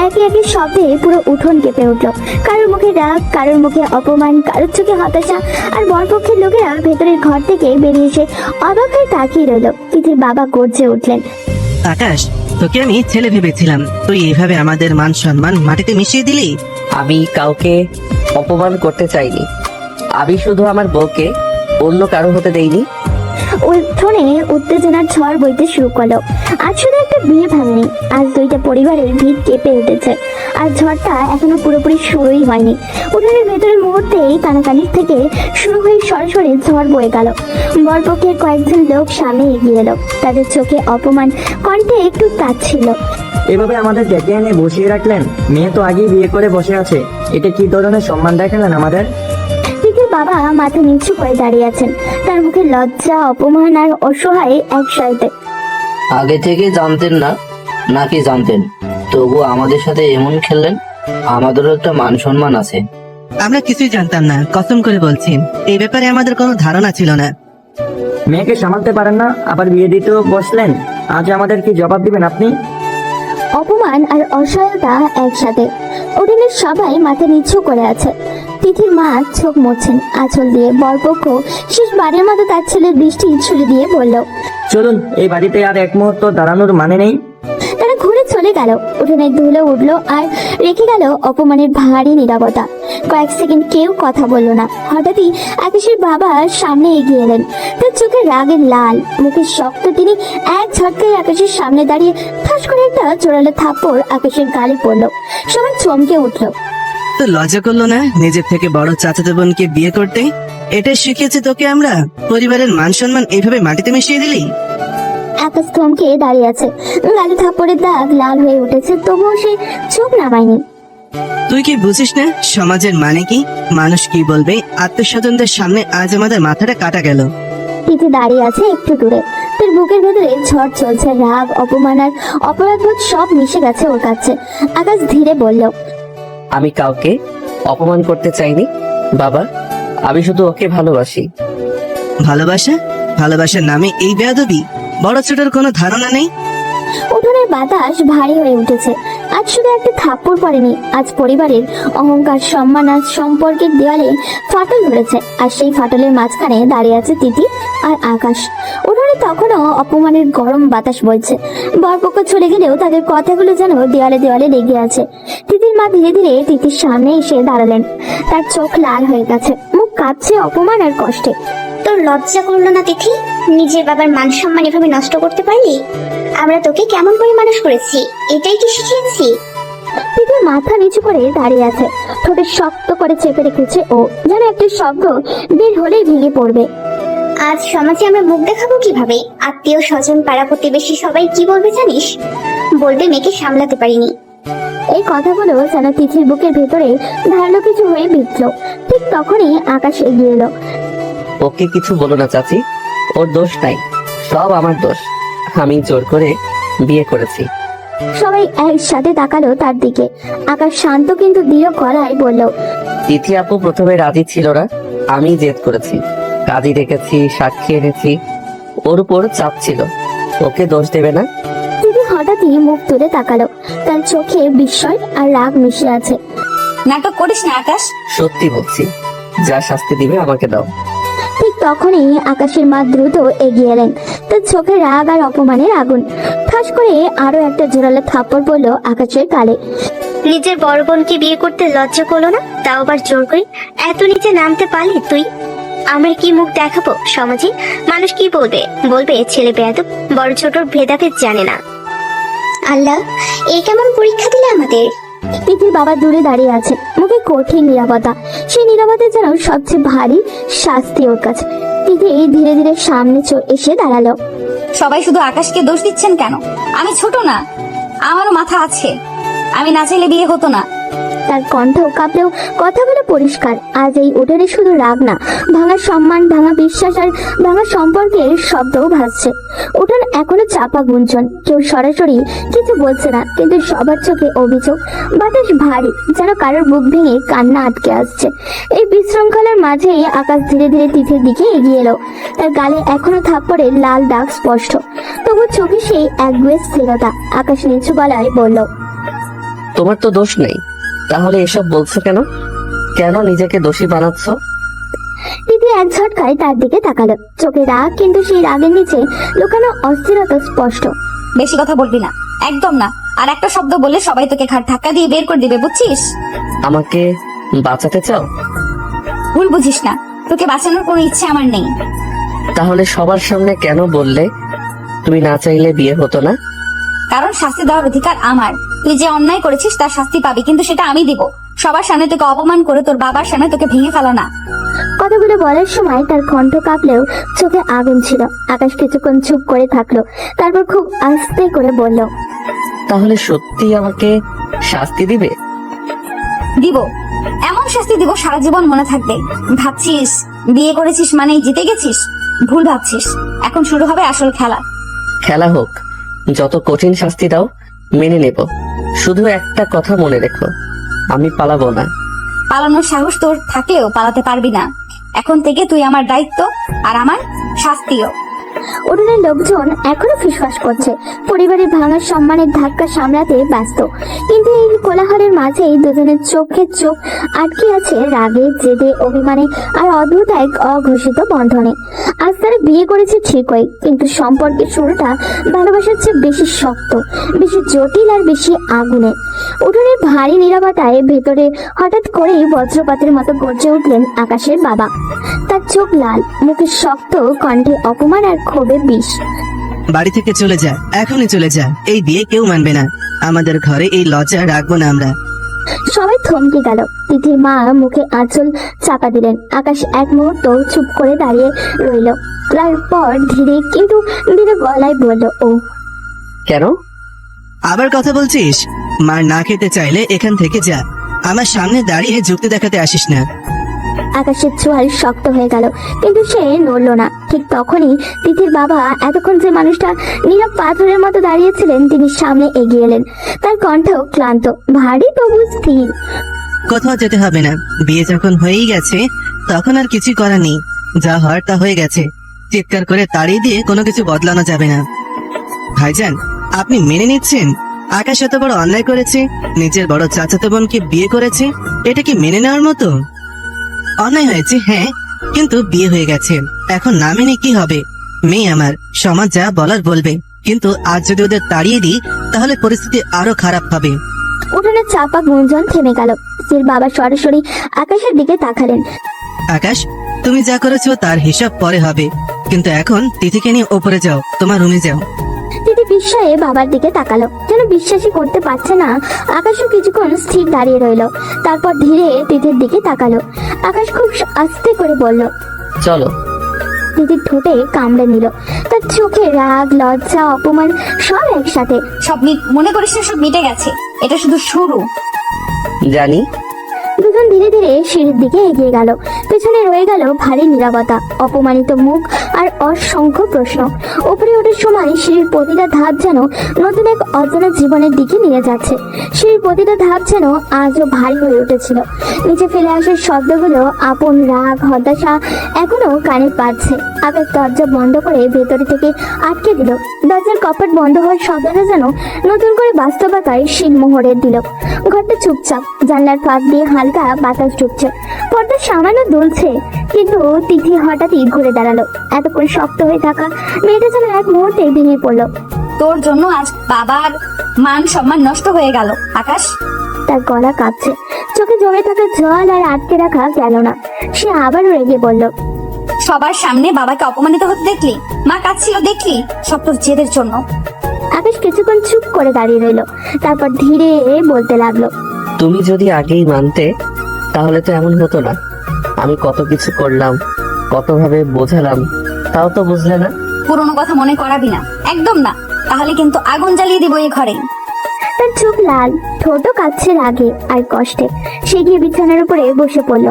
একে একে শব্দে পুরো উঠোন কেঁপে উঠলো। কারোর মুখে রাগ, কারোর মুখে অপমান, কারোর চোখে হতাশা। আর বরপক্ষের লোকেরা ভেতরের ঘর থেকে বেরিয়ে এসে অবাক হয়ে তাকিয়ে রইল। তিথির বাবা গর্জে উঠলেন, আকাশ, তোকে আমি ছেলে ভেবেছিলাম, তুই এইভাবে আমাদের মান সম্মান মাটিতে মিশিয়ে দিলি। আমি কাউকে অপমান করতে চাইনি, আমি শুধু আমার বউকে অন্য কারো হতে দেইনি। উঠোনে উত্তেজনার ঝড় বইতে শুরু করলো। আজ শুধু একটা বিয়ে ভাঙেনি, আজ দুইটা পরিবারের ভিড় কেঁপে উঠেছে। আর ঝড়টা এখনো পুরোপুরি শুরুই হয়নি। উঠোনের ভেতরের মুহূর্তেই কানাকানির থেকে শুরু হয়ে সরাসরি ঝড় বয়ে গেল। বরপক্ষের কয়েকজন লোক সামনে এগিয়ে এলো, তাদের চোখে অপমান, কণ্ঠে একটু তাচ্ছিল্য। এভাবে আমাদের ডেকে এনে বসিয়ে রাখলেন? মেয়ে তো আগেই বিয়ে করে বসে আছে, এটা কি ধরনের সম্মান দেখালেন আমাদের? তিথির বাবা মাথা নিচু করে দাঁড়িয়ে আছেন, তার মুখে লজ্জা, অপমান আর অসহায় একসাথে। আগে থেকে জানতেন না নাকি জানতেন, তবু আমাদের সাথে এমন খেললেন? আমাদেরও একটা মান সম্মান আছে। আমরা কিছুই জানতাম না, কসম করে বলছি, এই ব্যাপারে আমাদের কোনো ধারণা ছিল না। মেয়েকে সামলাতে পারেন না, আবার বিয়ে দিতেও বসলেন। আজ আমাদের কি জবাব দিবেন আপনি? অপমান আর অসহায়তা একসাথে। উঠোনের সবাই মাথা নিচু করে আছে। তিথির মা চোখ মুছছেন আঁচল দিয়ে। বরপক্ষ শেষবারের মতো তার ছেলের দৃষ্টি ছুড়ে দিয়ে বলল, চলুন, এই বাড়িতে আর এক মুহূর্ত দাঁড়ানোর মানে নেই। তারা ঘুরে চলে গেল। উঠোনে ধুলো উঠলো আর রেখে গেল অপমানের ভারী নীরবতা। কয়েক সেকেন্ড কেউ কথা বলল না। হঠাৎই আকাশের বাবা সামনে এগিয়ে এলেন, তার চোখে রাগের লাল, মুখে শক্ত। তিনি এক ঝটকায় আকাশের সামনে দাঁড়িয়ে ঠাস করে একটা জোরালো থাপ্পড় আকাশের গালে পড়লো। সবাই চমকে উঠলো। তো লজ্জা করলো না নিজের থেকে বড় চাচাতো বোনকে বিয়ে করতে? এটা শিখিয়েছে তোকে আমরা? পরিবারের মান সম্মান এইভাবে মাটিতে মিশিয়ে দিলি? আকাশ থমকে দাঁড়িয়ে আছে, গালে থাপ্পড়ের দাগ লাল হয়ে উঠেছে, তবুও সে চোখ নামায়নি। তুই কি বুঝিস না সমাজের মানে কি? মানুষ কি বলবে? আত্মীয়স্বজনদের সামনে আজ আমাদের মাথাটা কাটা গেল। তিথি দাঁড়িয়ে আছে একটু দূরে। তার বুকের ভেতরে ঝড় চলছে, রাগ, অপমান আর অপরাধবোধ সব মিশে গেছে ওর কাছে। আকাশ ধীরে বলল, আমি কাউকে অপমান করতে চাইনি বাবা, আমি শুধু ওকে ভালোবাসি। ভালোবাসা? ভালোবাসার নামে এই বেয়াদবি? বড় ছোটর কোনো ধারণা নেই? উঠোনের বাতাস ভারী হয়ে উঠেছে। আজ শুধু একটা থাপ্পড় পড়েনি, আজ পরিবারের অহংকার, সম্মান আর সম্পর্কের দেওয়ালে ফাটল ধরেছে। আর সেই ফাটলের মাঝখানে দাঁড়িয়ে আছে তিথি আর আকাশ। উঠোনে তখনও অপমানের গরম বাতাস বইছে। বরপক্ষ চলে গেলেও তাদের কথাগুলো যেন দেওয়ালে দেওয়ালে লেগে আছে। তিথির মা ধীরে ধীরে তিথির সামনে এসে দাঁড়ালেন। তার চোখ লাল হয়ে গেছে, মুখ কাঁপছে অপমান আর কষ্টে। তোর লজ্জা করলো না তিথি? নিজের বাবার মান সম্মান এভাবে নষ্ট করতে পারলি? আমরা তোকে কেমন করে মানুষ করেছি, এটাই কি শিখিয়েছি? তিথি মাথা নিচু করে দাঁড়িয়ে আছে, ঠোঁটে শক্ত করে চেপে রেখেছে ও, যেন একটা শব্দ বের হলেই ভেঙে পড়বে। আজ সমাজে আমরা মুখ দেখাবো কিভাবে? আত্মীয় স্বজন, পাড়া প্রতিবেশী সবাই কি বলবে জানিস? বলবে মেয়েকে সামলাতে পারিনি। এই কথাগুলো যেন তিথির বুকের ভেতরে ধারালো কিছু হয়ে বিঁধল। ঠিক তখনই আকাশ এগিয়ে এলো। ওকে কিছু বলো না চাচি, ওর দোষ নাই, সব আমার দোষ। আমি জোর করে বিয়ে করেছি। সবাই একসাথে তাকালো তার দিকে। আকাশ শান্ত কিন্তু দৃঢ় গলায় বলল, তিথি আপু প্রথমে রাজি ছিল না, আমি জেদ করেছি, কাজী রেখেছি, সাক্ষী এনেছি, ওর উপর চাপ ছিল, ওকে দোষ দেবে না। তিথি হঠাৎই মুখ তুলে তাকালো। তার চোখে বিস্ময় আর রাগ মিশে আছে। নাটক করিস না আকাশ। সত্যি বলছি, যা শাস্তি দিবে আমাকে দাও। ঠিক তখনই আকাশের মা দ্রুত এগিয়ে এলেন। তার চোখে রাগ আর অপমানের আগুন। ঠাস করে আরো একটা জোরালো থাপ্পড় পড়লো আকাশের গালে। নিজের বড় বোনকে বিয়ে করতে লজ্জা করলো না? তাও আবার জোর করে? এত নিচে নামতে পারলি তুই? আমরা কি মুখ দেখাবো সমাজে? মানুষ কি বলবে? বলবে ছেলে বেয়াদব, বড় ছোটর ভেদাভেদ জানে না। আল্লাহ, এই কেমন পরীক্ষা দিলে আমাদের? তিথির বাবা দূরে দাঁড়িয়ে আছে, মুখে কঠিন নীরবতা। সেই নীরবতা যেন সবচেয়ে ভারী শাস্তি ওর কাছে। তিথি ধীরে ধীরে সামনে এসে দাঁড়ালো। সবাই শুধু আকাশকে দোষ দিচ্ছেন কেন? আমি ছোট না, আমারও মাথা আছে। আমি না চাইলে বিয়ে হতো না। তার কণ্ঠ কাঁপলেও কথাগুলো পরিষ্কার। আজ এই উঠোনে শুধু রাগ না, ভাঙা সম্মান, ভাঙা বিশ্বাস আর ভাঙা সম্পর্কের শব্দও ভাসছে। উঠোন এখনো চাপা গুঞ্জন, কেউ সরাসরি কিছু বলছে না, কিন্তু সবার চোখে অভিযোগ। বাতাস ভারী, যেন কারোর বুক ভেঙে কান্না আটকে আসছে। এই বিশৃঙ্খলার মাঝে আকাশ ধীরে ধীরে তিথির দিকে এগিয়ে এলো। তার গালে এখনো থাপ্পড়ের লাল দাগ স্পষ্ট, তবু চোখে সেই একগুয়ে স্থিরতা। আকাশ নিচু গলায় বলল, তোমার তো দোষ নেই, তাহলে এসব বলছো কেন? কেন নিজেকে দোষী বানাচ্ছ? তিথি এক ঝটকায় তার দিকে তাকালো। চোখে রাগ, কিন্তু সেই রাগের নিচে লুকানো অস্থিরতা স্পষ্ট। বেশি কথা বলবি না, একদম না। আর একটা শব্দ বললে সবাই তোকে ঘাট ধাক্কা দিয়ে বের করে দিবে, বুঝছিস? আমাকে বাঁচাতে চাও? ভুল বুঝিস না, তোকে বাঁচানোর কোনো ইচ্ছে আমার নেই। তাহলে সবার সামনে কেন বললে তুমি না চাইলে বিয়ে হতো না? কারণ শাস্তি দেওয়ার অধিকার আমার। তুই যে অন্যায় করেছিস তার শাস্তি পাবি, কিন্তু সেটা আমি দিব। সবার সামনে তোকে অপমান করে, তোর বাবার সামনে তোকে ভেঙে ফেলা না। কথাগুলো বলার সময় তার কণ্ঠ কাঁপলেও চোখে আগুন ছিল। আকাশ কিছুক্ষণ চুপ করে থাকলো, তারপর খুব আস্তে করে বলল, তাহলে সত্যি আমাকে শাস্তি দিবে? দিব, এমন শাস্তি দিব সারা জীবন মনে থাকবে। ভাবছিস বিয়ে করেছিস মানেই জিতে গেছিস? ভুল ভাবছিস। এখন শুরু হবে আসল খেলা। খেলা হোক, যত কঠিন শাস্তি দাও মেনে নেব। শুধু একটা কথা মনে রেখো, আমি পালাবো না। পালানোর সাহস তোর থাকলেও পালাতে পারবি না। এখন থেকে তুই আমার দায়িত্ব আর আমার শাস্তিও। উঠোনের লোকজন এখনো ফিসফাস করছে, পরিবারের ভাঙা সম্মানের ধাক্কা সামলাতে ব্যস্ত। কিন্তু এই কোলাহলের মাঝেই দুজনের চোখে চোখ আটকে আছে রাগে, জেদে, অভিমানে আর অদ্ভুত এক অঘোষিত বন্ধনে। আজ তারা বিয়ে করেছে ঠিকই, কিন্তু সম্পর্কের শুরুটা ভালোবাসার চেয়ে বেশি শক্ত, বেশি জটিল আর বেশি আগুনে। উঠোনের ভারী নীরবতায় ভেতরে হঠাৎ করেই বজ্রপাতের মতো গর্জে উঠলেন আকাশের বাবা। তার চোখ লাল, মুখে শক্ত, কণ্ঠে অপমান আর ক্ষোভে বিষ। বাড়ি থেকে চলে যা, এখনই চলে যা। এই বিয়ে কেউ মানবে না। আমাদের ঘরে এই লজ্জা রাখবো না আমরা। সবাই থমকে গেল। তিথির মা মুখে আঁচল চাপা দিলেন। আকাশ এক মুহূর্ত চুপ করে দাঁড়িয়ে রইল। তারপর ধীরে কিন্তু ধীরে গলায় বলল, ও কেন? আবার কথা বলছিস? মার না খেতে চাইলে এখান থেকে যা। আমার সামনে দাঁড়িয়ে যুক্তি দেখাতে আসিস না। আকাশের চোয়াল শক্ত হয়ে গেল, কিন্তু সে নড়ল না। ঠিক তখনই তিথির বাবা, এতক্ষণ যে মানুষটা নীরব পাথরের মতো দাঁড়িয়েছিলেন, তিনি সামনে এগিয়ে এলেন। তার কণ্ঠ ক্লান্ত, ভারী তবু স্থির। কোথাও যেতে হবে না, বিয়ে যখন হয়েই গেছে তখন আর কিছু করার নেই। যা হওয়ার তা হয়ে গেছে, চিৎকার করে তাড়িয়ে দিয়ে কোনো কিছু বদলানো যাবে না। ভাইজান, আপনি মেনে নিচ্ছেন আকাশ এত বড় অন্যায় করেছে, নিজের বড় চাচাতো বোনকে বিয়ে করেছে? এটা কি মেনে নেওয়ার মতো? অন্যায় হয়েছে, হ্যাঁ, কিন্তু বিয়ে হয়ে গেছে, এখন না মেনে কি হবে? মেয়ে আমার, সমাজ যা বলার বলবে, কিন্তু আজ যদি ওদের তাড়িয়ে দিই তাহলে পরিস্থিতি আরো খারাপ হবে। উঠোনে চাপা গুঞ্জন থেমে গেল। তিথির বাবা সরাসরি আকাশের দিকে তাকালেন। আকাশ, তুমি যা করেছো তার হিসাব পরে হবে, কিন্তু এখন তিথিকে নিয়ে ওপরে যাও, তোমার রুমে যাও। তিথি বিস্ময়ে বাবার দিকে তাকালো, যেন বিশ্বাসই করতে পারছে না। আকাশও কিছুক্ষণ স্থির দাঁড়িয়ে রইল, তারপর ধীরে তিথির দিকে তাকালো। আকাশ খুব আস্তে করে বলল, চলো। তিথির ঠোঁটে কামড়ে নিল। তার চোখে রাগ, লজ্জা, অপমান সব একসাথে। মনে করিস না সব মিটে গেছে, এটা শুধু শুরু। জানি। দুজন ধীরে ধীরে সিঁড়ির দিকে এগিয়ে গেল। পেছনে রয়ে গেল ভারী নীরবতা, অপমানিত মুখ আর অসংখ্য প্রশ্ন। উপরে ওঠার সময় সিঁড়ির প্রতিটা ধাপ যেন নতুন এক অজানা জীবনের দিকে নিয়ে যাচ্ছে। সিঁড়ির প্রতিটা ধাপ যেন আজও ভারী হয়ে উঠেছিল। নিচে ফেলে আসার শব্দগুলো, আপন রাগ, হতাশা এখনো কানে পাচ্ছে। আকাশ দরজা বন্ধ করে ভেতরে থেকে আটকে দিল। দরজার কপাট বন্ধ হওয়ার শব্দটা যেন নতুন করে বাস্তবতায় শিলমোহরে দিল। ঘরটা চুপচাপ, জানলার ফাঁক দিয়ে হালকা বাতাস ঢুকছে, পর্দা সামান্য দুলছে। কিন্তু তিথি হঠাৎই ঘুরে দাঁড়ালো। এতক্ষণ শক্ত হয়ে থাকা মেয়েটা যেন এক মুহূর্তে ভেঙে পড়লো। তোর জন্য আজ বাবার মান সম্মান নষ্ট হয়ে গেল আকাশ। তার গলা কাঁপছে, চোখে জমে থাকা জল আর আটকে রাখা গেল না। সে আবারও রেগে বলল, সবার সামনে বাবাকে অপমানিত হতে দেখলি, মা কাঁদছিল দেখলি, সব তোর জেদের জন্য। আকাশ কিছুক্ষণ চুপ করে দাঁড়িয়ে রইল, তারপর ধীরে বলতে লাগলো, তুমি যদি আগেই মানতে তাহলে তো এমন হতো না। আমি কত কিছু করলাম, কতভাবে বোঝালাম, তাও তো বুঝলে না। পুরোনো কথা মনে করাবি না, একদম না, তাহলে কিন্তু আগুন জ্বালিয়ে দিব এই ঘরে। তার চোখ লাল, ঠোঁটও কাঁপছে রাগে আর কষ্টে। সে গিয়ে বিছানার উপরে বসে পড়ল।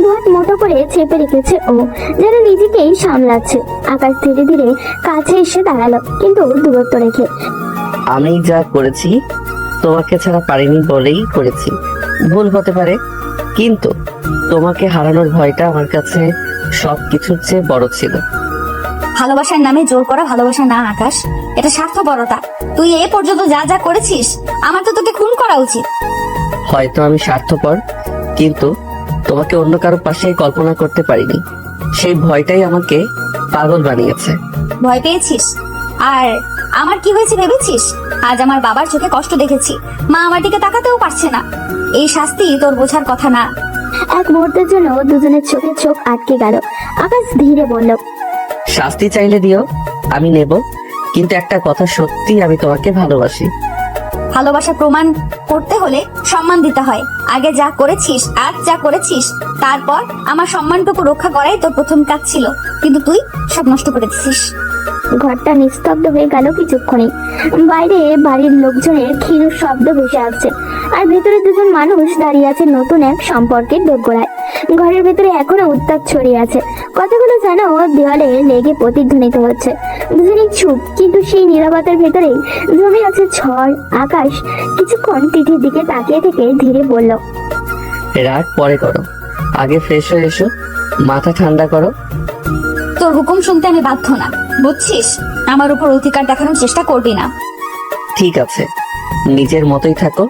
দুহাত মোটো করে চেপে রেখেছে ও, যেন নিজেকেই সামলাচ্ছে। আকাশ ধীরে ধীরে কাছে এসে দাঁড়ালো, কিন্তু দূরত্ব রেখে। আমি যা করেছি তোমাকে ছাড়া পারিনি বলেই করেছি। ভুল হতে পারে, কিন্তু তোমাকে হারানোর ভয়টা আমার কাছে সবকিছুর চেয়ে বড় ছিল। ভালোবাসার নামে জোর করা ভালোবাসা না আকাশ, এটা স্বার্থপরতা। তুই এ পর্যন্ত যা যা করেছিস, আমার তো তোকে খুন করা উচিত। হয়তো আমি স্বার্থপর, কিন্তু তোমাকে অন্য কারো পাশে কল্পনা করতে পারিনি। সেই ভয়টাই আমাকে পাগল বানিয়েছে। ভয় পেয়েছিস? আর আমার কি হয়েছে ভেবেছিস? আজ আমার বাবার চোখে কষ্ট দেখেছি, মা আমার দিকে তাকাতেও পারছে না। এই শাস্তি তোর বোঝার কথা না। এক মুহূর্তের জন্য দুজনের চোখে চোখ আটকে গেল। আকাশ ধীরে বলল, শাস্তি চাইলে দিও, আমি নেব, কিন্তু একটা কথা সত্যি, আমি তোমাকে ভালোবাসি। ভালোবাসা প্রমাণ করতে হলে সম্মান দিতে হয়। আগে যা করেছিস, আজ যা করেছিস, তারপর আমার সম্মানটুকু রক্ষা করাই তোর প্রথম কাজ ছিল, কিন্তু তুই সব নষ্ট করে দিছিস। ঘরটা নিস্তব্ধ হয়ে গেল কিছুক্ষণে। বাইরে বাড়ির লোকজনের ক্ষীণ শব্দ ভেসে আসছে, আর ভেতরে দুজন মানুষ দাঁড়িয়ে আছে নতুন এক সম্পর্কের দোরগোড়ায়। ঘরের ভেতরে এখনো উত্তাপ ছড়িয়ে আছে, কথাগুলো যেন দেওয়ালে লেগে প্রতিধ্বনিত হচ্ছে। দুজনেই চুপ, কিন্তু সেই নীরবতার ভেতরেই জমে আছে ঝড়। আকাশ কিছুক্ষণ তিথির দিকে তাকিয়ে থেকে ধীরে বলল, রাগ পরে করো, আগে ফ্রেশ হয়ে এসো, মাথা ঠান্ডা করো। তোর হুকুম শুনতে আমি বাধ্য না, বুঝছিস? আমার উপর অধিকার দেখানোর চেষ্টা করবি না। ঠিক আছে, নিজের মতোই থাকো।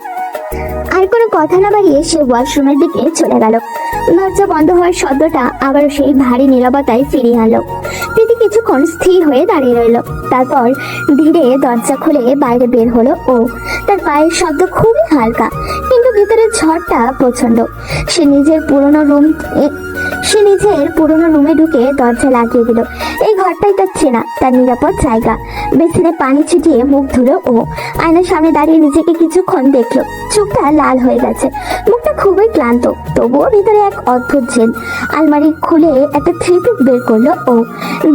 আর কোনো কথা না বাড়িয়ে সে ওয়াশরুমের দিকে চলে গেল। দরজা বন্ধ হওয়ার শব্দটা আবার সেই ভারী নীরবতায় ফিরিয়ে আনলো। তিথি কিছুক্ষণ স্থির হয়ে দাঁড়িয়ে রইল, তারপর ধীরে দরজা খুলে বাইরে বের হলো ও। তার পায়ের শব্দ খুবই হালকা, কিন্তু ভিতরের ঝড়টা প্রচন্ড। সে নিজের পুরনো রুমে ঢুকে দরজা লাগিয়ে দিল। এই ঘরটাই তার চেনা, তার নিরাপদ জায়গা। বেসিনে পানি ছিটিয়ে মুখ ধুলো ও আয়নার সামনে দাঁড়িয়ে নিজেকে কিছুক্ষণ দেখলো। চোখটা লাল হয়ে গেছে, মুখটা খুবই ক্লান্ত, তবুও ভিতরে এক অদ্ভুত জেদ। আলমারি খুলে একটা থ্রি পিস বের করলো ও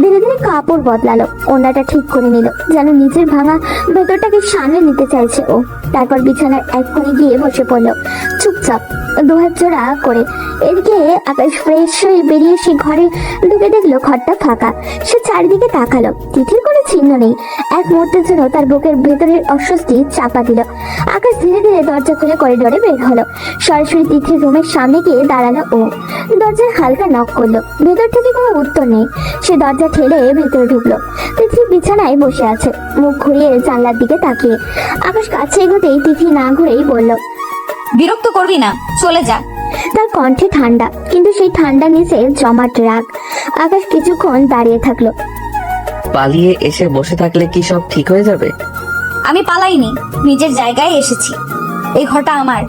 ধীরে ধীরে কাপড় বদলালো, ওড়নাটা ঠিক করে নিল, যেন নিজের ভাঙা ভেতরটাকে সামনে নিতে চাইছে ও। তারপর বিছানার এক কোণে গিয়ে বসে পড়লো। চুপচাপ চুপচাপ, দুহাত জোড়া করে। এদিকে আকাশ ফ্রেশ হয়ে বেরিয়ে সে ঘরে ঢুকে দেখলো ঘরটা ফাঁকা। সে চারিদিকে তাকালো, তিথির কোনো চিহ্ন নেই। এক মুহূর্তের জন্য তার বুকের ভেতরের অস্বস্তি চাপা দিল। আকাশ ধীরে ধীরে দরজা খুলে করিডোরে বের হলো। সরাসরি তিথির রুমের সামনে গিয়ে দাঁড়ালো ও। দরজায় হালকা নক করলো, ভেতর থেকে কোনো উত্তর নেই। সে দরজা ঠেলে ভেতরে ঢুকলো। তিথি বিছানায় বসে আছে, মুখ ঘুরিয়ে জানলার দিকে তাকিয়ে। আকাশ কাছে এগোতেই তিথি না ঘুরেই বলল, বিরক্ত করবি না, চলে যা। তার কণ্ঠে ঠান্ডা, কিন্তু সেই ঠান্ডা নিচে জমাট রাগ। আকাশ কিছুক্ষণ দাঁড়িয়ে থাকলো। পালিয়ে এসে বসে থাকলে কি সব ঠিক হয়ে যাবে? আমি পালাইনি, নিজের জায়গায় এসেছি। এই ঘরটা আমার।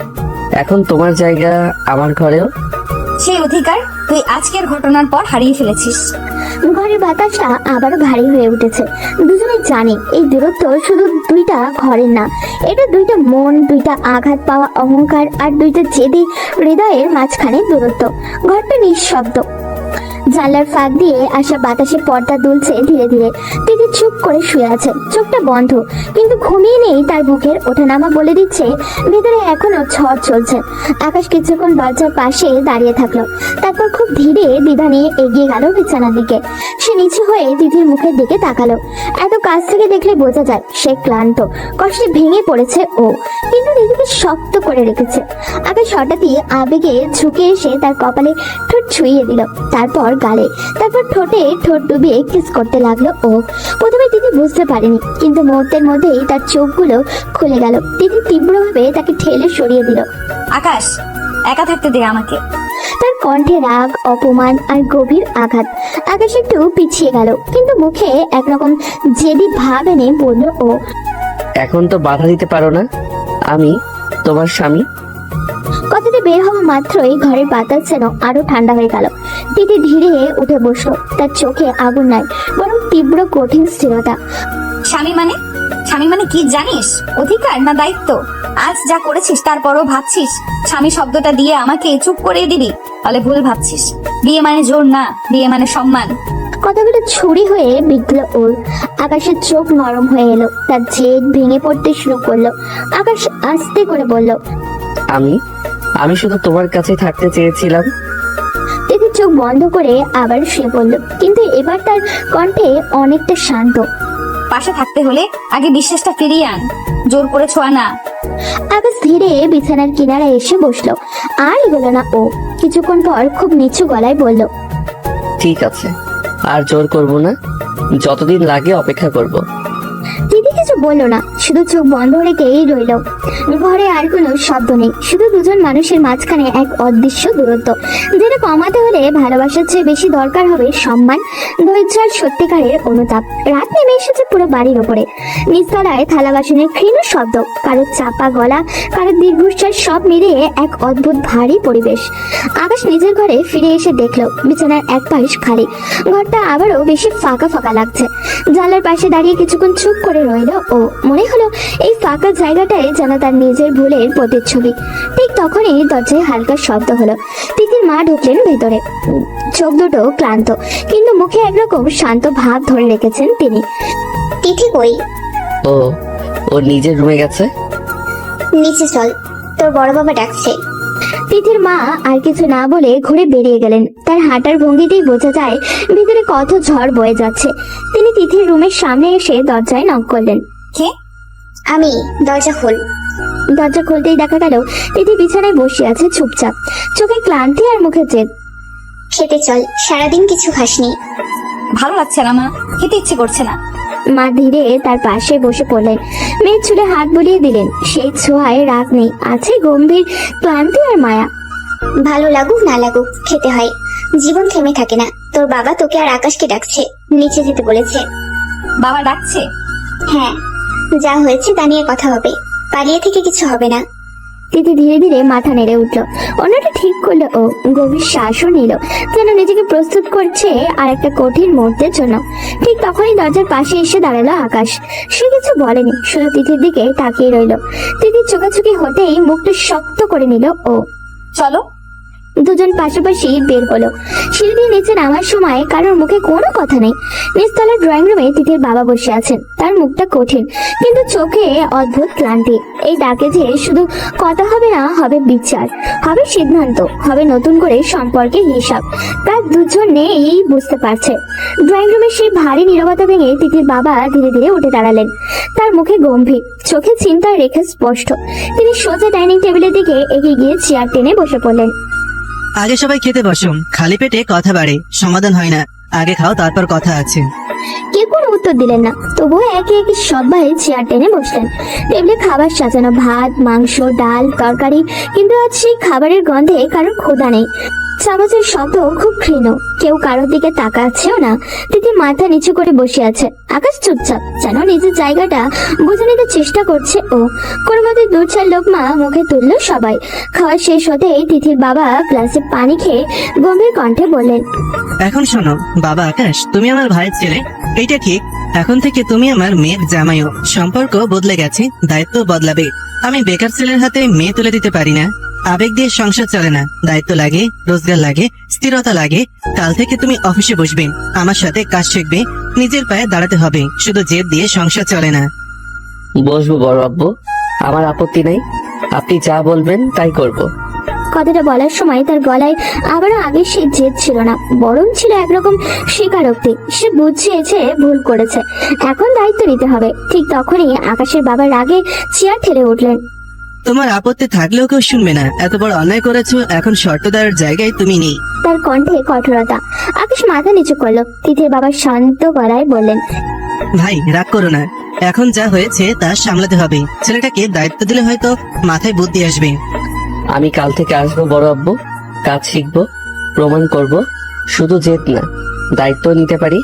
এখন তোমার জায়গা আমার ঘরেও। সেই অধিকার তুই আজকের ঘটনার পর হারিয়ে ফেলেছিস। ঘরের বাতাসটা আবার ভারী হয়ে উঠেছে। দুজনে জানে এই দূরত্ব শুধু দুইটা ঘরের না, এটা দুইটা মন, দুইটা আঘাত পাওয়া অহংকার, আর দুইটা জেদি হৃদয়ের মাঝখানে দূরত্ব। ঘরটা নিঃশব্দ, জানলার ফাঁক দিয়ে আসা বাতাসে পর্দা দুলছে ধীরে ধীরে। তিথি চুপ করে শুয়ে আছে, চোখটা বন্ধ, কিন্তু ঘুমিয়ে নেই তার বুকের ওঠানামা বলে দিচ্ছে ভেতরে এখনো ঝড় চলছে। আকাশ কিছুক্ষণ দরজার পাশে দাঁড়িয়ে থাকলো, তারপর খুব ধীরে দ্বিধা নিয়ে এগিয়ে গেল বিছানার দিকে। সে নিচু হয়ে তিথির মুখের দিকে তাকালো। এত কাছ থেকে দেখলে বোঝা যায় সে ক্লান্ত, কষ্টে ভেঙে পড়েছে ও, কিন্তু নিজেকে শক্ত করে রেখেছে। আকাশ হঠাৎই আবেগে ঝুঁকে এসে তার কপালে ঠোঁট ছুঁয়ে দিল, তারপর গালে, তারপর ঠোঁটে ঠোঁট ডুবিয়ে কিস করতে লাগলো ও। প্রথমে তিথি বুঝতে পারেনি, কিন্তু মুহূর্তের মধ্যেই তার চোখগুলো খুলে গেল। তিথি তীব্রভাবে তাকে ঠেলে সরিয়ে দিল। আকাশ, একা থাকতে দে আমাকে। তার কণ্ঠে রাগ, অপমান আর গভীর আঘাত। আকাশ একটু পিছিয়ে গেল, কিন্তু মুখে একরকম জেদি ভাব এনে বলল ও, এখন তো বাধা দিতে পারো না, আমি তোমার স্বামী। কথাটি বের হওয়া মাত্রই ঘরের বাতাস যেন আরো ঠান্ডা হয়ে গেল। তিথি ধীরে উঠে বসলো, তার চোখে আগুন নাই, বরং তীব্র কঠিন স্থিরতা। স্বামী মানে? স্বামী মানে কি জানিস? অধিকার না দায়িত্ব? আজ যা করেছিস তারপরও ভাবছিস স্বামী শব্দটা দিয়ে আমাকে চুপ করিয়ে দিবি? তাহলে ভুল ভাবছিস। বিয়ে মানে জোর না, বিয়ে মানে সম্মান। কথাগুলো ছুরি হয়ে বিঁধল ওর। আকাশের চোখ নরম হয়ে এলো, তার জেদ ভেঙে পড়তে শুরু করলো। আকাশ আস্তে করে বলল, আমি শুধু তোমার কাছে থাকতে চেয়েছিলাম। তিথি চোখ বন্ধ করে আবার শুয়ে পড়ল, কিন্তু এবার তার কণ্ঠে অনেকটা শান্ত। পাশে থাকতে হলে আগে বিশ্বাসটা ফিরিয়ে আন, জোর করে ছোঁয়া না। আকাশ ধীরে বিছানার কিনারে এসে বসলো, আর এগোলো না ও। কিছুক্ষণ পর খুব নিচু গলায় বলল, ঠিক আছে, আর জোর করব না, যতদিন লাগে অপেক্ষা করব। দিদি কিছু বললো না, শুধু চোখ বন্ধ রেখেই রইল। ঘরে আর কোনো শব্দ নেই, শুধু দুজন মানুষের মাঝখানে এক অদৃশ্য দূরত্ব, যেটা কমাতে হলে ভালোবাসার চেয়ে বেশি দরকার হবে সম্মান, ধৈর্য আর সত্যিকারের অনুতাপ। রাত নেমে এসেছে পুরো বাড়ির ওপরে। নিচতলায় থালা বাসনের ক্ষীণ শব্দ, কারো চাপা গলা, কারো দীর্ঘশ্বাস, সব মিলিয়ে এক অদ্ভুত ভারী পরিবেশ। আকাশ নিজের ঘরে ফিরে এসে দেখলো বিছানার এক পাশ খালি, ঘরটা আবারও বেশি ফাঁকা ফাঁকা লাগছে। জানলার পাশে দাঁড়িয়ে কিছুক্ষণ চুপ করে রইল ও। মনে হলো এই ফাঁকা জায়গাটায় যেন তার নিজের ভুলের প্রতিচ্ছবি। ঠিক তখনই দরজায় হালকা শব্দ হলো। তিথির মা ঢুকলেন ভেতরে, চোখ দুটো ক্লান্ত, কিন্তু মুখে একরকম শান্ত ভাব ধরে রেখেছেন তিনি। তিথি কই? ও নিজের রুমে গেছে। নিচে চল, তোর বড় বাবা ডাকছে। তিথির মা আর কিছু না বলে ঘুরে বেরিয়ে গেলেন। তার হাঁটার ভঙ্গিতেই বোঝা যায় ভিতরে কত ঝড় বয়ে যাচ্ছে। তিনি তিথির রুমের সামনে এসে দরজায় নক করলেন। কে? আমি, দরজা খোল। দরজা খুলতেই দেখা গেল তিথি বিছানায় বসে আছে চুপচাপ, চোখে ক্লান্তি আর মুখে জেদ। খেতে চল, সারাদিন কিছু খাসনি। ভালো লাগছে না মা, খেতে ইচ্ছে করছে না। মা ধীরে তার পাশে বসে পড়লেন, মেয়ের চুলে হাত বুলিয়ে দিলেন। সেই ছোঁয়ায় রাগ নেই, আছে গম্ভীর ক্লান্তি আর মায়া। ভালো লাগুক না লাগুক খেতে হয়, জীবন থেমে থাকে না। তোর বাবা তোকে আর আকাশকে ডাকছে, নিচে যেতে বলেছে। বাবা ডাকছে? হ্যাঁ, যা হয়েছে তা নিয়ে কথা হবে, পালিয়ে থেকে কিছু হবে না। তিথি ধীরে ধীরে মাথা নেড়ে উঠলো, অন্যটা ঠিক করলো ও। গভীর শ্বাসও নিল, যেন নিজেকে প্রস্তুত করছে আর একটা কঠিন মুহূর্তের জন্য। ঠিক তখনই দরজার পাশে এসে দাঁড়ালো আকাশ। সে কিছু বলেনি, শুধু তিথির দিকে তাকিয়ে রইল। তিথির চোখাচোখি হতেই মুখটা শক্ত করে নিল ও। চলো। দুজন পাশাপাশি বের হলো। সিঁড়ি দিয়ে নিচে নামার সময় কারোর মুখে কোনো কথা নেই। নিচতলার ড্রয়িং রুমে তিথির বাবা বসে আছেন। তার মুখটা কঠিন, কিন্তু চোখে অদ্ভুত ক্লান্তি। এই ডাকে যে শুধু কথা হবে না, হবে বিচার, হবে সিদ্ধান্ত, হবে নতুন করে সম্পর্কের হিসাব। তার দুজনেই বুঝতে পারছে। ড্রয়িং রুমের সেই ভারী নীরবতা ভেঙে তিথির বাবা ধীরে ধীরে উঠে দাঁড়ালেন। তার মুখে গম্ভীর, চোখে চিন্তার রেখা স্পষ্ট। তিনি সোজা ডাইনিং টেবিলের দিকে এগিয়ে গিয়ে চেয়ার টেনে বসে পড়লেন। আগে সবাই খেতে বসো, খালি পেটে কথা বাড়ে, সমাধান হয় না। আগে খাও, তারপর কথা আছে। কেউ কোনো উত্তর দিলেন না, তবুও একে একে সবাই চেয়ার টেনে বসলেন। টেবিলে খাবার সাজানো, ভাত, মাংস, ডাল, তরকারি, কিন্তু আজ সেই খাবারের গন্ধে কারোর ক্ষুধা নেই। চামচের শব্দ খুব ক্ষীণ, কেউ কারোর দিকে তাকাচ্ছেও না। তিথি মাথা নিচু করে বসে আছে। আকাশ চুপচাপ, যেন নিজের জায়গাটা বুঝে নিতে চেষ্টা করছে ও। কোনো মতে দু চার লোকমা মুখে তুললো সবাই। খাওয়া শেষ হতেই তিথির বাবা গ্লাসে পানি খেয়ে গম্ভীর কণ্ঠে বললেন, এখন শোনো বাবা আকাশ, তুমি আমার ভাইয়ের ছেলে, এইটা ঠিক। এখন থেকে তুমি আমার মেয়ের জামাইও। সম্পর্ক বদলে গেছে, দায়িত্ব বদলাবে। আমি বেকার ছেলের হাতে মেয়ে তুলে দিতে পারি না। আবেগ দিয়ে সংসার চলে না, দায়িত্ব লাগে, রোজগার লাগে, স্থিরতা লাগে। কাল থেকে তুমি অফিসে বসবে, আমার সাথে কাজ শিখবে, নিজের পায়ে দাঁড়াতে হবে। শুধু জেদ দিয়ে সংসার চলে না। বসবো বড় আব্বু, আমার আপত্তি নাই। আপনি যা বলবেন তাই করব। কথাটা বলার সময় তার গলায় আবারও আগে সে জেদ ছিল না, বরং ছিল একরকম স্বীকারোক্তি। সে বুঝিয়েছে ভুল করেছে, এখন দায়িত্ব নিতে হবে। ঠিক তখনই আকাশের বাবা রাগে চেয়ার ঠেলে উঠলেন। তোমার আপত্তি থাকলেও কেউ শুনবে না। এত বড় অন্যায় করেছো, এখন শর্ত দেওয়ার জায়গায় তুমি নেই। তার কণ্ঠে কঠোরতা। আকাশ মাথা নিচু করলো। তিথির বাবা শান্ত গলায় বললেন, ভাই রাগ করো না, এখন যা হয়েছে তা সামলাতে হবে। ছেলেটাকে দায়িত্ব দিলে হয়তো মাথায় বুদ্ধি আসবে। আমি কাল থেকে আসবো বড় আব্বু, কাজ শিখবো, প্রমাণ করব। শুধু জেদ না, দায়িত্ব নিতে পারি।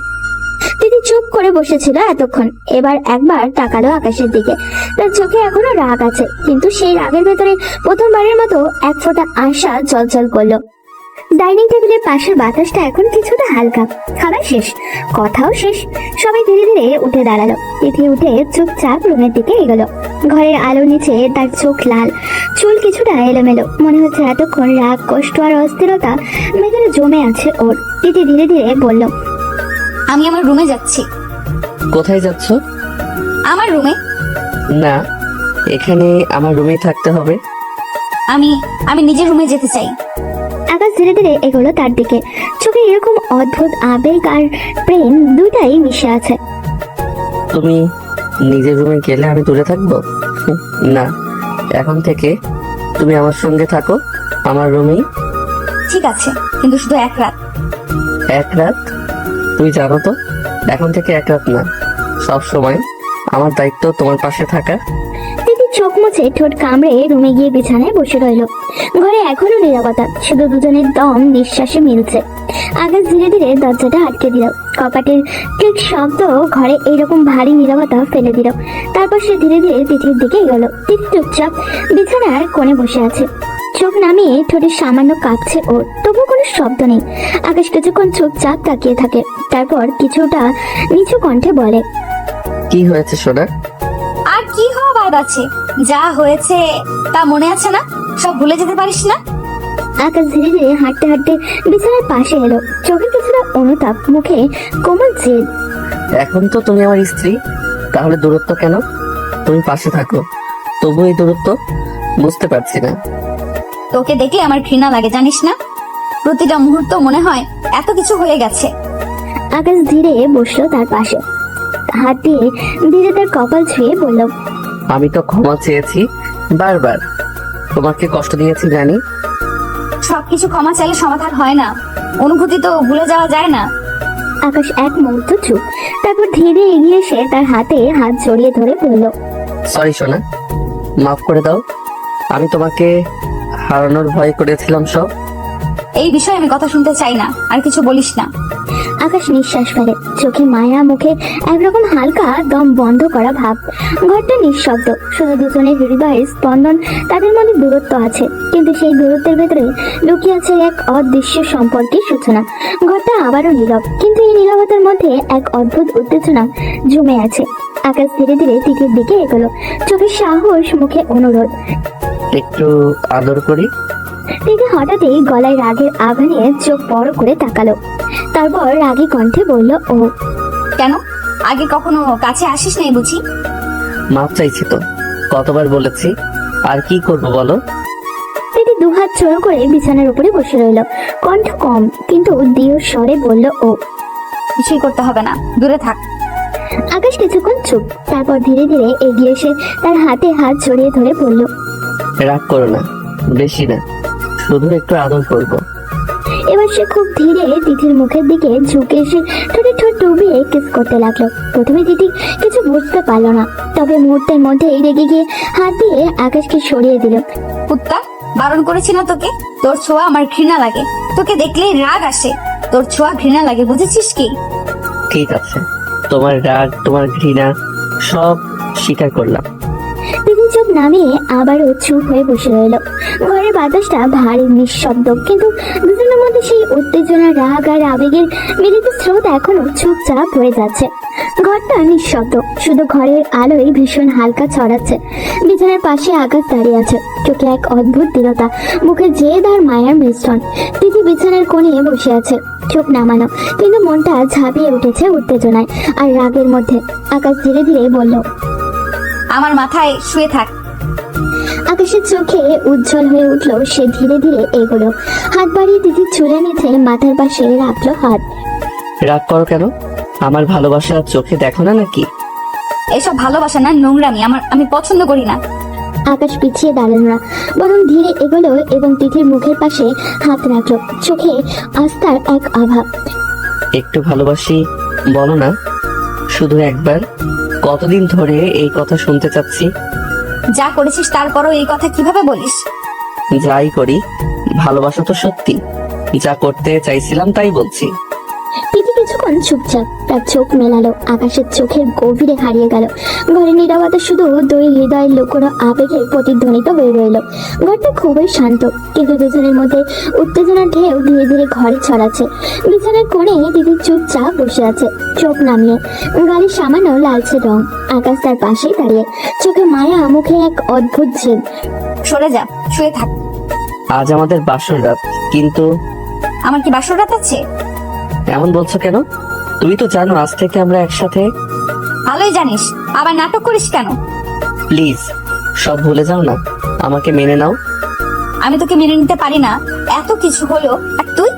তিথি চুপ করে বসেছিল এতক্ষণ। এবার একবার তাকালো আকাশের দিকে। তার চোখে এখনো রাগ আছে, কিন্তু সেই রাগের ভেতরে প্রথমবারের মতো এক ফোঁটা আশা জলজল করলো। ডাইনিং টেবিলের পাশের বাতাসটা এখন কিছুটা হালকা। খাবার শেষ, কথাও শেষ। সবাই ধীরে ধীরে উঠে দাঁড়ালো। তিথি উঠে চুপচাপ রুমের দিকে এগোলো। ঘরের আলো নিচে তার চোখ লাল, চুল কিছুটা এলোমেলো। মনে হচ্ছে এতক্ষণ রাগ, কষ্ট আর অস্থিরতা ভেতরে জমে আছে ওর। তিথি ধীরে ধীরে বলল, আমি আমার রুমে যাচ্ছি। কোথায় যাচ্ছ? আমার রুমে। না, এখানে আমার রুমে থাকতে হবে। আমি আমি নিজের রুমে যেতে চাই। আকাশ ধীরে ধীরে এগোলো তার দিকে। চোখে এরকম অদ্ভুত আবেগ আর প্রেম দুটাই মিশে আছে। তুমি নিজের রুমে গেলে আমি দূরে থাকবো? না, এখন থেকে তুমি আমার সঙ্গে থাকো, আমার রুমেই। ঠিক আছে, কিন্তু শুধু এক রাত। এক রাত? তুই জানো তো, এখন থেকে এক রাত না, সব সময় আমার দায়িত্ব তোমার পাশে থাকা। তিথি চোখ মুছে ঠোঁট কামড়ে রুমে গিয়ে বিছানায় বসে রইল। ঘরে এখনো নীরবতা, শুধু দুজনের দম নিঃশ্বাসে মিলছে। আকাশ ধীরে ধীরে দরজাটা আটকে দিল। কপাটের ক্লিক শব্দ ঘরে এইরকম ভারী নীরবতা ফেলে দিল। তারপর সে ধীরে ধীরে তিথির দিকে এগোলো। তিথি চুপচাপ বিছানার কোণে বসে আছে। চোখ নামিয়ে ঠোঁটে সামান্য কাঁপছে ওর, তবু কোনো শব্দ নেই। আকাশ কিছুক্ষণ চুপচাপ তাকিয়ে থাকে, তারপর কিছুটা নিচু কণ্ঠে বলে, কি হয়েছে সোনা? আর কি হওয়ার আছে? যা হয়েছে তা মনে আছে না? সব ভুলে যেতে পারিস না? আকাশ ধীরে ধীরে হাঁটতে হাঁটতে বিছানার পাশে এলো। চোখে কিছুটা অনুতাপ, মুখে কোমল জেদ। এখন তো তুমি আমার স্ত্রী, তাহলে দূরত্ব কেন? তুমি পাশে থাকো, তবু এই দূরত্ব বুঝতে পারছি না। তোকে দেখলে আমার ঘৃণা লাগে, জানিস না? প্রতিটা মুহূর্ত মনে হয় এত কিছু হয়ে গেছে। আকাশ ধীরে বসলো তার পাশে, হাত দিয়ে ধীরে তার কপাল ছুঁয়ে বলল, আমি তো ক্ষমা চেয়েছি বারবার, তোমাকে কষ্ট দিয়েছি জানি। সবকিছু ক্ষমা চাইলে সমাধান হয় না, অনুভূতি তো ভুলে যাওয়া যায় না। আকাশ এক মুহূর্ত চুপ, তারপর ধীরে এগিয়ে এসে তার হাতে হাত জড়িয়ে ধরে বলল, সরি সোনা, মাফ করে দাও। আমি তোমাকে হারানোর ভয় করেছিলাম সব। এই বিষয়ে আমি কথা শুনতে চাই না, আর কিছু বলিস না। আকাশ নিঃশ্বাস ফেলে, চোখে মায়া, মুখে একরকম হালকা দম বন্ধ করা ভাব। ঘরটা নিঃশব্দ, শুধু দুজনের হৃদয়ের স্পন্দন। তাদের মধ্যে দূরত্ব আছে, কিন্তু সেই দূরত্বের ভেতরে লুকিয়ে আছে এক অদৃশ্য সম্পর্কের সূচনা। ঘরটা আবারও নীরব, কিন্তু এই নীরবতার মধ্যে এক অদ্ভুত উত্তেজনা জমে আছে। আকাশ ধীরে ধীরে তিথির দিকে এগোলো, চোখে সাহস, মুখে অনুরোধ। একটু আদর করি। তিথি হঠাৎই গলায় রাগের আভা নিয়ে চোখ বড় করে তাকালো। তারপর রাগী কণ্ঠে বলল ও। কেন আগে কখনো কাছে আসিস নাই বুঝি? মাপ চাইছি তো, কতবার বলেছি, আর কি করব বলো? তিথি দুহাত জোড়ো করে বিছানার উপরে বসে রইল, কণ্ঠ কম কিন্তু দৃঢ় স্বরে বলল ও। কিছুই করতে হবে না, দূরে থাক। আকাশ কিছুক্ষণ চুপ, তারপর ধীরে ধীরে এগিয়ে এসে তার হাতে হাত জড়িয়ে ধরে বলল, রাগ করো না, বেশি না, শুধু একটু আদর করবো। এবার সে খুব ধীরে তিথির মুখের দিকে ঝুঁকে এসে ঠোঁটে ঠোঁট ডুবিয়ে কিস করতে লাগলো। প্রথমে তিথি কিছু বুঝতে পারলো না, তবে মুহূর্তের মধ্যেই রেগে গিয়ে হাত দিয়ে আকাশকে সরিয়ে দিল। কুত্তা, বারণ করেছি না তোকে? তোর ছোঁয়া আমার ঘৃণা লাগে, তোকে দেখলেই রাগ আসে। তোর ছোঁয়া ঘৃণা লাগে, বুঝেছিস কি? ঠিক আছে, তোমার রাগ, তোমার ঘৃণা সব স্বীকার করলাম। তিথি চোখ নামিয়ে আবারও চুপ হয়ে বসে রইল। ঘরের বাতাসটা ভারী নিঃশব্দ, কিন্তু দুজনের মধ্যে সেই উত্তেজনা, রাগ আর আবেগের মিলিত স্রোত এখনো চুপচাপ বয়ে যাচ্ছে। ঘরটা নিঃশব্দ, শুধু ঘরের আলোয় ভীষণ হালকা ছড়াচ্ছে। বিছানার পাশে আকাশ দাঁড়িয়ে আছে, চোখে এক অদ্ভুত দৃঢ়তা, মুখে জেদ আর মায়ার মিশ্রণ। তিথি বিছানার কোণে বসে আছে, চোখ নামানো, কিন্তু মনটা ঝাঁপিয়ে উঠেছে উত্তেজনায় আর রাগের মধ্যে। আকাশ ধীরে ধীরে বলল, আমার মাথায় শুয়ে থাক। আকাশের চোখে উজ্জ্বল হয়ে উঠলো, সে ধীরে ধীরে এগোলো, হাত বাড়িয়ে তিথির চুলের নিচে মাথার পাশে রাখলো হাত। রাগ করো কেন? আমার ভালোবাসা চোখে দেখো না নাকি? এসব ভালোবাসা না, নোংরামি আমি পছন্দ করি না। আকাশ পিছিয়ে দাঁড়ালো না, বরং ধীরে এগোলো এবং তিথির মুখের পাশে হাত রাখলো, চোখে আস্থার এক আভা। একটু ভালোবাসি বলো না, শুধু একবার। কতদিন ধরে এই কথা শুনতে চাচ্ছি। যা করেছিস তারপরও এই কথা কিভাবে বলিস? যাই করি, ভালোবাসা তো সত্যি, যা করতে চাইছিলাম তাই বলছি। তিথি কিছুক্ষণ চুপচাপ, তার চোখ মেলালো, আকাশের চোখের গভীরে হারিয়ে গেল। ঘরের নীরবতা শুধু দুই হৃদয়ের লুকোনো আবেগের প্রতিধ্বনিত হয়ে রইল। ঘরটা খুবই শান্ত, কিন্তু দুজনের মধ্যে উত্তেজনার ঢেউ ধীরে ধীরে ঘরে ছড়াচ্ছে। বিছানার কোণে তিথি চুপচাপ বসে আছে, চোখ নামিয়ে, গাড়ির সামান্য লালচে রং। আকাশ তার পাশেই দাঁড়িয়ে, চোখে মায়া, মুখে এক অদ্ভুত জেদ। সরে যা, শুয়ে থাক। আজ আমাদের বাসর রাত, কিন্তু আমার কি বাসর রাত আছে? এমন বলছো কেন? তুমি তো জানো আজ থেকে আমরা একসাথে। ভালোই জানিস, আবার নাটক করিস কেন? প্লিজ সব ভুলে যাও না, আমাকে মেনে নাও। আমি তোকে মেনে নিতে পারি না, এত কিছু হলো আর তুই।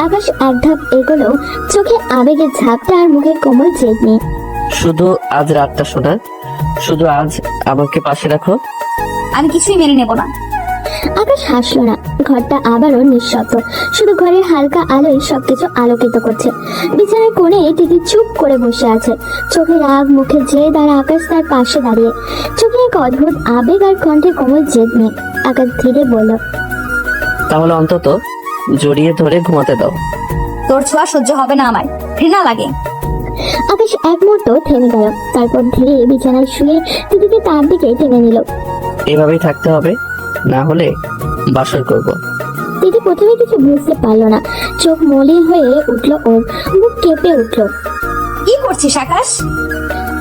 আকাশ এক ধাপ এগোলো, চোখে আবেগের ঝাপটা আর মুখে কোমল জেদ নিয়ে। শুধু আজ রাতটা শোনা, শুধু আজ আমাকে পাশে রাখো। আমি কিছুই মেনে নেব না। আকাশ হাসলো না, ঘরটা আবারও নিঃশব্দ, শুধু ঘরের হালকা আলোয় সবকিছু আলোকিত করছে। বিছানার কোণে তিথি চুপ করে বসে আছে, চোখে রাগ, মুখে জেদ, আর আকাশ তার পাশে দাঁড়িয়ে, চোখে এক অদ্ভুত আবেগ আর কণ্ঠে কোমল জেদ নিয়ে। আকাশ ধীরে বলল, তাহলে অন্তত জড়িয়ে ধরে ঘুমাতে দাও। তোর ছোঁয়া সহ্য হবে না, আমার ঘৃণা লাগে। আকাশ এক মুহূর্ত থেমে গেল, তারপর ধীরে বিছানায় শুয়ে তিথিকে তার দিকে টেনে নিল। এভাবেই থাকতে হবে, না হলে বাসর করব। তিথি প্রথমে কিছু বুঝতে পারলো না, চোখ মলিন হয়ে উঠলো, ওর বুক কেঁপে উঠলো। কি করছিস আকাশ?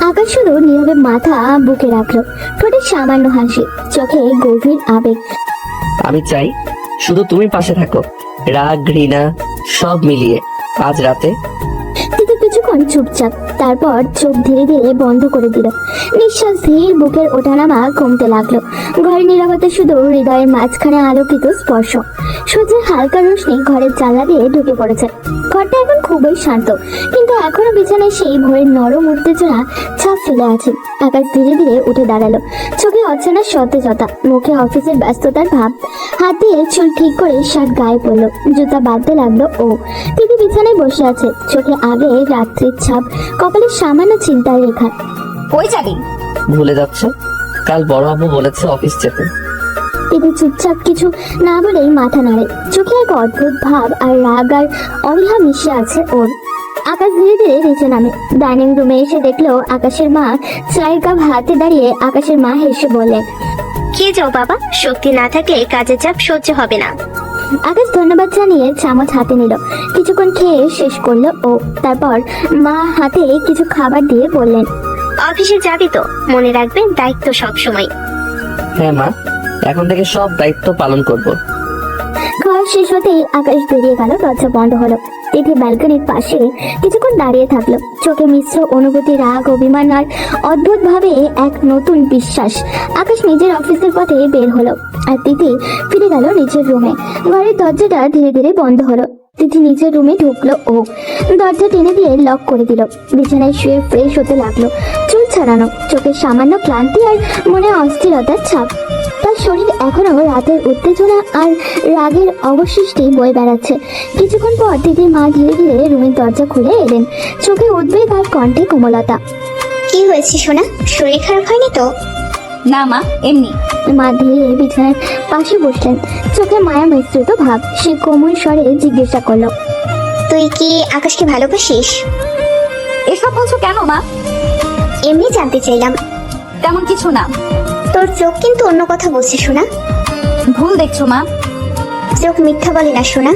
আকাশ শুধু নীরবে মাথা বুকে রাখলো, ঠোঁটে সামান্য হাসি, চোখে গভীর আবেগ। আমি চাই শুধু তুমি পাশে থাকো, রাগ, ঘৃণা সব মিলিয়ে আজ রাতে। তিথি কিছুক্ষণ চুপচাপ, তারপর চোখ ধীরে ধীরে বন্ধ করে দিল। নিঃশ্বাস ধীর, বুকের ওঠানামা কমতে লাগলো। ঘরের নীরবতা শুধু হৃদয়ের মাঝখানে আলোকিত স্পর্শ। সূর্যের হালকা রোশনি ঘরের জানলা দিয়ে ঢুকে পড়েছে। ঘরটা এখন খুবই শান্ত, কিন্তু এখনো বিছানায় সেই ভোরের নরম উত্তেজনা ছাপ ফেলে আছে। আকাশ ধীরে ধীরে উঠে দাঁড়ালো, চোখে অচেনা সতেজতা, মুখে অফিসের ব্যস্ততার ভাব। হাত দিয়ে চুল ঠিক করে শার্ট গায়ে পড়লো, জুতা বাঁধতে লাগলো ও। তিথি বিছানায় বসে আছে, চোখে আগে রাত্রির ছাপ, কপালে সামান্য চিন্তার রেখা। কই যাবি? ভুলে যাচ্ছ, কাল বড় আব্বু বলেছে অফিস যেতে। তিথি চুপচাপ কিছু না বলেই মাথা নাড়ে, চোখে এক অদ্ভুত ভাব আর রাগ আর অনীহা মিশে আছে ওর। আকাশ ধীরে ধীরে নিচে নামে, ডাইনিং রুমে এসে দেখলো আকাশের মা চায়ের কাপ হাতে দাঁড়িয়ে। আকাশের মা হেসে বললেন, খেয়ে যাও বাবা, শক্তি না থাকলে কাজের চাপ সহ্য হবে না। আকাশ ধন্যবাদ জানিয়ে চামচ হাতে নিল, কিছুক্ষণ খেয়ে শেষ করলো ও। তারপর মা হাতে কিছু খাবার দিয়ে বললেন, অফিসে যাবি তো, মনে রাখবেন দায়িত্ব সব সময়। হ্যাঁ মা, এখন থেকে সব দায়িত্ব পালন করব। ক্লাস শেষ হতেই আকাশ বেরিয়ে গেল, দরজা বন্ধ হলো। তিথি ব্যালকনির পাশে কিছুক্ষণ দাঁড়িয়ে থাকলো, চোখে মিশ্র অনুভূতি, রাগ, অভিমান আর অদ্ভুত ভাবে এক নতুন বিশ্বাস। আকাশ নিজের অফিসের পথে বের হলো আর তিথি ফিরে গেল নিজের রুমে। ঘরের দরজাটা ধীরে ধীরে বন্ধ হলো। তিথি নিজের রুমে ঢুকলো ও দরজা টেনে দিয়ে লক করে দিল। বিছানায় শুয়ে ফ্রেশ হতে লাগলো, চুল ছাড়ানো, চোখে সামান্য ক্লান্তি আর মনে অস্থিরতার ছাপ। তার শরীর এখনো রাতের উত্তেজনা আর রাগের অবশিষ্টি বয়ে বেড়াচ্ছে। কিছুক্ষণ পর তিথির মা ধীরে ধীরে রুমের দরজা খুলে এলেন, চোখে উদ্বেগ আর কণ্ঠে কোমলতা। কি হয়েছে সোনা, শরীর খারাপ হয়নি তো? না মা, এমনি। মা ধীরে বিছানার পাশে বসলেন, চোখে মায়া মিশ্রিত ভাব। সে কোমল স্বরে জিজ্ঞাসা করলো, তুই কি আকাশকে ভালোবাসিস? এসব বলছো কেন মা? এমনি জানতে চাইলাম। তেমন কিছু না। তোর চোখ কিন্তু অন্য কথা বলছে সোনা। ভুল দেখছো মা। চোখ মিথ্যা বলে না সোনা।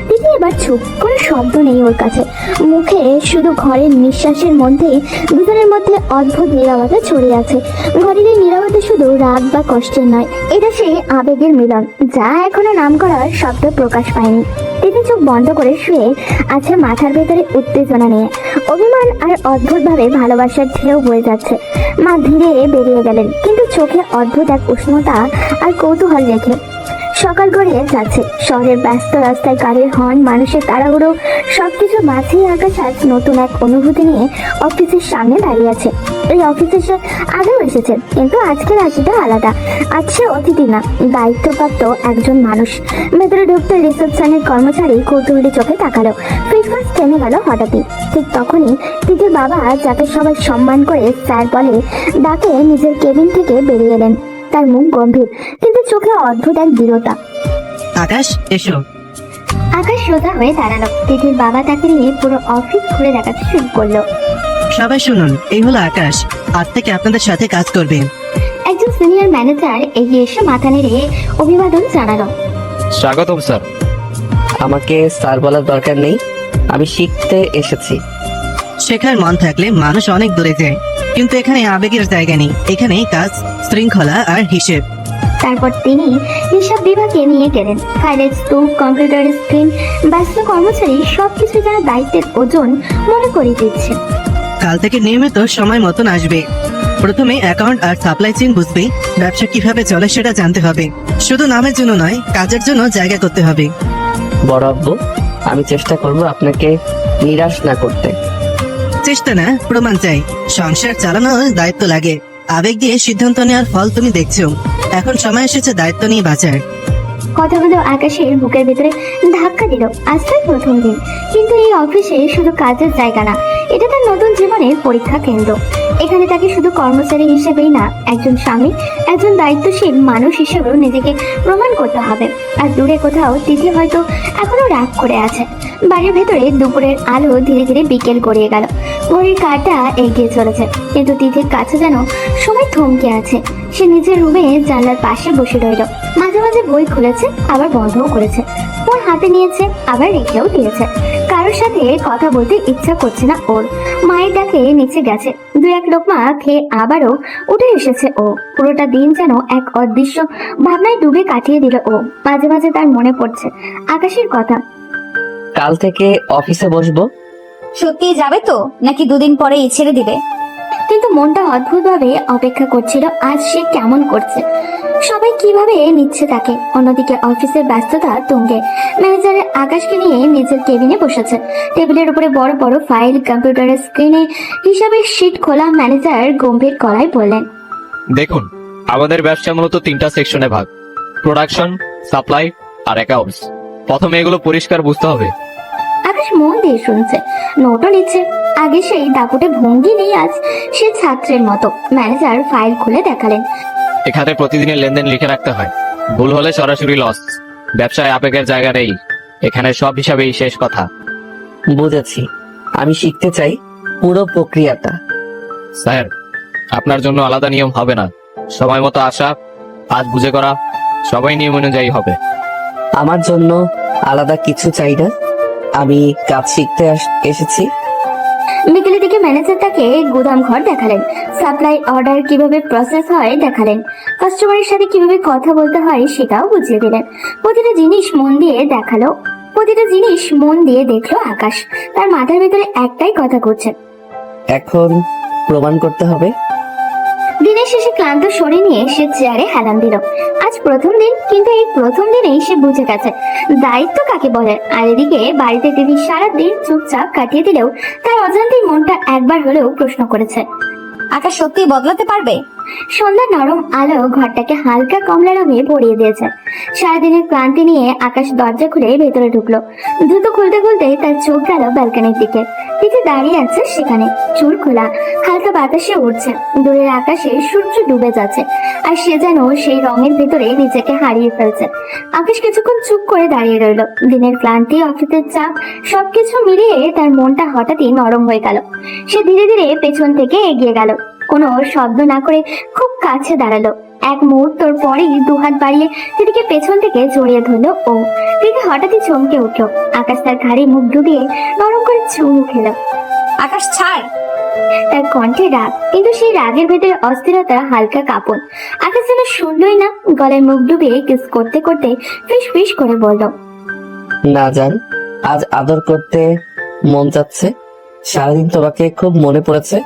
তিথি এবার চুপ, কোনো শব্দ নেই ওর কাছে। মুখে শুধু ঘরের নিঃশ্বাসের মধ্যে দুজনের মধ্যে অদ্ভুত নীরবতা ছড়িয়ে আছে। ঘরের এই নীরবতা শুধু রাগ বা কষ্টের নয়, এটা সেই আবেগের মিলন যা এখনো নাম করার শব্দ প্রকাশ পায়নি। তিথি চোখ বন্ধ করে শুয়ে আছে, মাথার ভেতরে উত্তেজনা নিয়ে, অভিমান আর অদ্ভুতভাবে ভালোবাসার ঢেউ বয়ে যাচ্ছে। মা ধীরে বেরিয়ে গেলেন, কিন্তু চোখে অদ্ভুত এক উষ্ণতা আর কৌতূহল রেখে। সকাল গড়িয়ে যাচ্ছে, শহরের ব্যস্ত রাস্তায় গাড়ির হর্ন, মানুষের তাড়াহুড়ো, সবকিছু মাঝেই আকাশ আজ নতুন এক অনুভূতি নিয়ে অফিসের সামনে দাঁড়িয়ে আছে। এই অফিসে সে আগেও এসেছে, কিন্তু আজকের হাসিটা আলাদা। আজ সে অতিথি না, দায়িত্বপ্রাপ্ত একজন মানুষ। ভেতরে ঢুকতে রিসেপশনের কর্মচারী কৌতূহলী চোখে তাকালো। ফিসফাস থেমে গেল হঠাৎই। ঠিক তখনই তিথির বাবা, যাকে সবাই সম্মান করে স্যার বলে ডাকে, নিজের কেবিন থেকে বেরিয়ে এলেন। তার মুখ গম্ভীর, কিন্তু চোখে অদ্ভুত এক দৃঢ়তা। আকাশ, এসো। আকাশ সোজা হয়ে দাঁড়ালো। তিথির বাবা তাকে নিয়ে পুরো অফিস ঘুরে দেখাতে শুরু করলো। সবাই শুনুন, এই হলো আকাশ, আজ থেকে আপনাদের সাথে কাজ করবে। একজন সিনিয়র ম্যানেজার এগিয়ে এসে মাথা নেড়ে অভিবাদন জানালো। স্বাগতম স্যার। আমাকে স্যার বলার দরকার নেই, আমি শিখতে এসেছি। শেখার মন থাকলে মানুষ অনেক দূরে যায়, কিন্তু এখানে আবেগের জায়গা নেই। এখানে কাজ, শৃঙ্খলা আর হিসেব। তারপর তিনি হিসাব বিভাগে নিয়ে গেলেন। ফাইলের স্তূপ, কম্পিউটার স্ক্রিন, ব্যস্ত কর্মচারী, সবকিছু যারা দায়িত্বের ওজন মনে করে দিচ্ছে। কাল থেকে নিয়মিত সময় মতন আসবে। প্রথমে অ্যাকাউন্ট আর সাপ্লাই চেইন বুঝবে, ব্যবসা কিভাবে চলে সেটা জানতে হবে। শুধু নামের জন্য নয়, কাজের জন্য জায়গা করতে হবে। বড় আব্বু, আমি চেষ্টা করব আপনাকে নিরাশ না করতে। চেষ্টা না, প্রমাণ চাই। সংসার চালানোর দায়িত্ব লাগে, আবেগ দিয়ে সিদ্ধান্ত নেওয়ার ফল তুমি দেখছো। এখন সময় এসেছে দায়িত্ব নিয়ে বাঁচার। কথাগুলো আকাশের বুকের ভেতরে ধাক্কা দিল। আজ তার প্রথম দিন, কিন্তু এই অফিসে শুধু কাজের জায়গা না, এটা তার নতুন জীবনের পরীক্ষা কেন্দ্র। এখানে তাকে শুধু কর্মচারী হিসেবেই না, একজন স্বামী, একজন দায়িত্বশীল মানুষ হিসেবেও নিজেকে প্রমাণ করতে হবে। আর দূরে কোথাও তিথি হয়তো এখনো রাগ করে আছে। বাড়ির ভেতরে দুপুরের আলো ধীরে ধীরে বিকেল গড়িয়ে গেল। ঘড়ির কাঁটা এগিয়ে চলেছে, কিন্তু তিথির কাছে যেন সময় থমকে আছে। সে নিজের রুমে জানলার পাশে বসে রইল। মাঝে মাঝে বই খুলেছে, আবার বন্ধও করেছে। ওর হাতে নিয়েছে, আবার রেখেও দিয়েছে। কারোর সাথে কথা বলতে ইচ্ছা করছে না ওর। মায়ের ডাকে নিচে গেছে, দু এক লোকমা খেয়ে আবারও উঠে এসেছে ও। পুরোটা দিন যেন এক অদৃশ্য ভাবনায় ডুবে কাটিয়ে দিল ও। মাঝে মাঝে তার মনে পড়ছে আকাশের কথা। কাল থেকে অফিসে বসবো। সত্যি যাবে তো, নাকি দুদিন পরেই ছেড়ে দিবে? কিন্তু মনটা অদ্ভুতভাবে অপেক্ষা করছিল আজ সে কেমন করছে, সবাই কিভাবে নিচ্ছে তাকে। অন্যদিকে অফিসের ব্যস্ততা তুঙ্গে। ম্যানেজারের আকাশকে নিয়ে নিজের কেবিনে বসেছে। টেবিলের উপরে বড় বড় ফাইল, কম্পিউটারের স্ক্রিনে হিসাবের শিট খোলা। ম্যানেজার গম্ভীর গলায় বললেন, দেখুন, আমাদের ব্যবসা মূলত 3টা সেকশনে ভাগ: প্রোডাকশন, সাপ্লাই আর অ্যাকাউন্টস। প্রথমে এগুলো পরিষ্কার বুঝতে হবে। আকাশ মন দিয়ে শুনছে, নোটও নিচ্ছে। আগে সেই দাপুটে ভঙ্গি নেই, আজ সে ছাত্রের মতো। ম্যানেজার ফাইল খুলে দেখালেন। এখানে প্রতিদিনের লেনদেন লিখে রাখতে হয়, ভুল হলে সরাসরি লস। ব্যবসায় আবেগের জায়গা নেই, এখানে সব হিসাবেই শেষ কথা। বুঝেছি, আমি শিখতে চাই পুরো প্রক্রিয়াটা। স্যার, আপনার জন্য আলাদা নিয়ম হবে না। সময় মতো আসা, আজ বুঝে করা, সবাই নিয়ম অনুযায়ী হবে। আমার জন্য আলাদা কিছু চাই না, আমি কাজ শিখতে এসেছি। বিকেলের দিকে ম্যানেজার তাকে গুদাম ঘর দেখালেন, সাপ্লাই অর্ডার কিভাবে প্রসেস হয় দেখালেন, কাস্টমারের সাথে কিভাবে কথা বলতে হয় সেটাও বুঝিয়ে দিলেন। প্রতিটা জিনিস মন দিয়ে দেখলো আকাশ। তার মাথার ভিতরে একটাই কথা ঘুরছে, এখন প্রমাণ করতে হবে। দিনের শেষে ক্লান্ত শরীর নিয়ে সে চেয়ারে হেলান দিল। আজ প্রথম দিন, কিন্তু এই প্রথম দিনেই সে বুঝে গেছে দায়িত্ব কাকে বলে। আর এদিকে বাড়িতে দিদি সারাদিন চুপচাপ কাটিয়ে দিলেও তার অজান্তেই মনটা একবার হলেও প্রশ্ন করেছে, আকাশ সত্যি বদলাতে পারবে? সন্ধ্যার নরম আলো ঘরটাকে হালকা কমলা রঙে ভরিয়ে দিয়েছে। সারাদিনের ক্লান্তি নিয়ে আকাশ দরজা খুলে ভেতরে ঢুকলো। দ্রুত খুলতে খুলতে তার চোখ গেল ব্যালকনির দিকে। তিথি দাঁড়িয়ে আছে সেখানে, চুল খোলা, হালকা বাতাসে উঠছে। দূরের আকাশে সূর্য ডুবে যাচ্ছে, আর সে যেন সেই রঙের ভেতরে নিজেকে হারিয়ে ফেলছে। আকাশ কিছুক্ষণ চুপ করে দাঁড়িয়ে রইল। দিনের ক্লান্তি, অফিসের চাপ সবকিছু মিলিয়ে তার মনটা হঠাৎই নরম হয়ে গেল। সে ধীরে ধীরে পেছন থেকে এগিয়ে গেল, কোনো শব্দ না করে খুব কাছে দাঁড়ালো। এক মুহূর্তর পরেই দুহাত বাড়িয়ে দিদিকে পেছন থেকে জড়িয়ে ধরলো ও। দিদি হঠাৎই চমকে উঠলো। আকাশ তার ঘাড়ে মুখ ডুবিয়ে নরম করে চুমু খেলো। আকাশ ছাড়। তার কণ্ঠে রাগ, কিন্তু সেই রাগের ভেতরে অস্থিরতা, হালকা কাঁপন। আকাশ যেন শুনলই না, গলায় মুখ ডুবিয়ে কিস করতে করতে ফিস ফিস করে বলল, না জান, আজ আদর করতে মন চাচ্ছে। সারাদিন তোমাকে খুব মনে পড়েছে।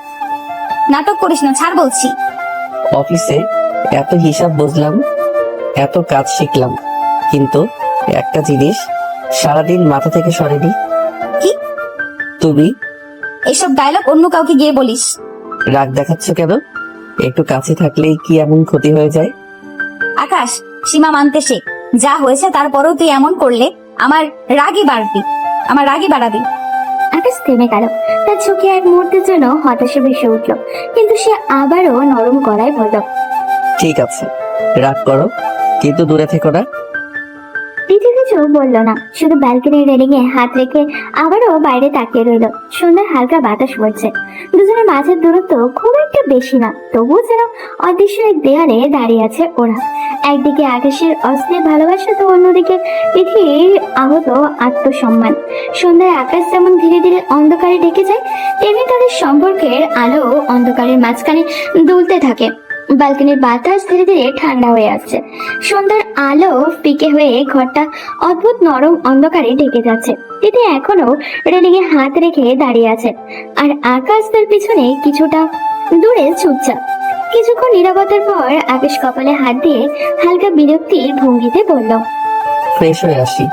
নাটক করিস না, ছাড় বলছি। অফিসে এত হিসাব বুঝলাম, এত কাজ শিখলাম, কিন্তু একটা জিনিস সারাদিন মাথা থেকে সরেনি। কি? তুমি। এসব ডায়লগ অন্য কাউকে গিয়ে বলিস। রাগ দেখাচ্ছ কেন? একটু কাছে থাকলেই কি এমন ক্ষতি হয়ে যায়? আকাশ, সীমা মানতে শেখ। যা হয়েছে তারপরেও তুই এমন করলে আমার রাগই বাড়াবি। আকাশ থেমে গেল। তার চোখে এক মুহূর্তের জন্য হতাশা ভেসে উঠলো, কিন্তু সে আবারও নরম গলায় বলল, ঠিক আছে, রাগ করো, কিন্তু দূরে থেকো না। তিথি কিছু বলল না, শুধু ব্যালকনির রেলিং এ হাত রেখে আবারও বাইরে তাকিয়ে রইল। সন্ধ্যার হালকা বাতাস বইছে। দুজনের মাঝের দূরত্ব খুব একটা বেশি না, তবুও যেন অদৃশ্য এক দেয়ালে দাঁড়িয়ে আছে ওরা। একদিকে আকাশের অস্থির ভালোবাসা, তো অন্যদিকে তিথির আহত আত্মসম্মান। সন্ধ্যায় আকাশ যেমন ধীরে ধীরে অন্ধকারে ঢেকে যায়, তেমনি তাদের সম্পর্কের আলো অন্ধকারের মাঝখানে দুলতে থাকে। ব্যালকনির বাতাস ধীরে ধীরে ঠান্ডা হয়ে আসছে। সন্ধ্যার আলো ফিকে হয়ে ঘরটা অদ্ভুত নরম অন্ধকারে ঢেকে যাচ্ছে। তিথি এখনো রেলিং এ হাত রেখে দাঁড়িয়ে আছে, আর আকাশ তার পিছনে কিছুটা দূরে চুপচাপ। কিছুক্ষণ নীরবতার পর আকাশ কপালে হাত দিয়ে হালকা বিরক্তির ভঙ্গিতে বলল, ফ্রেশ হয়ে আসি,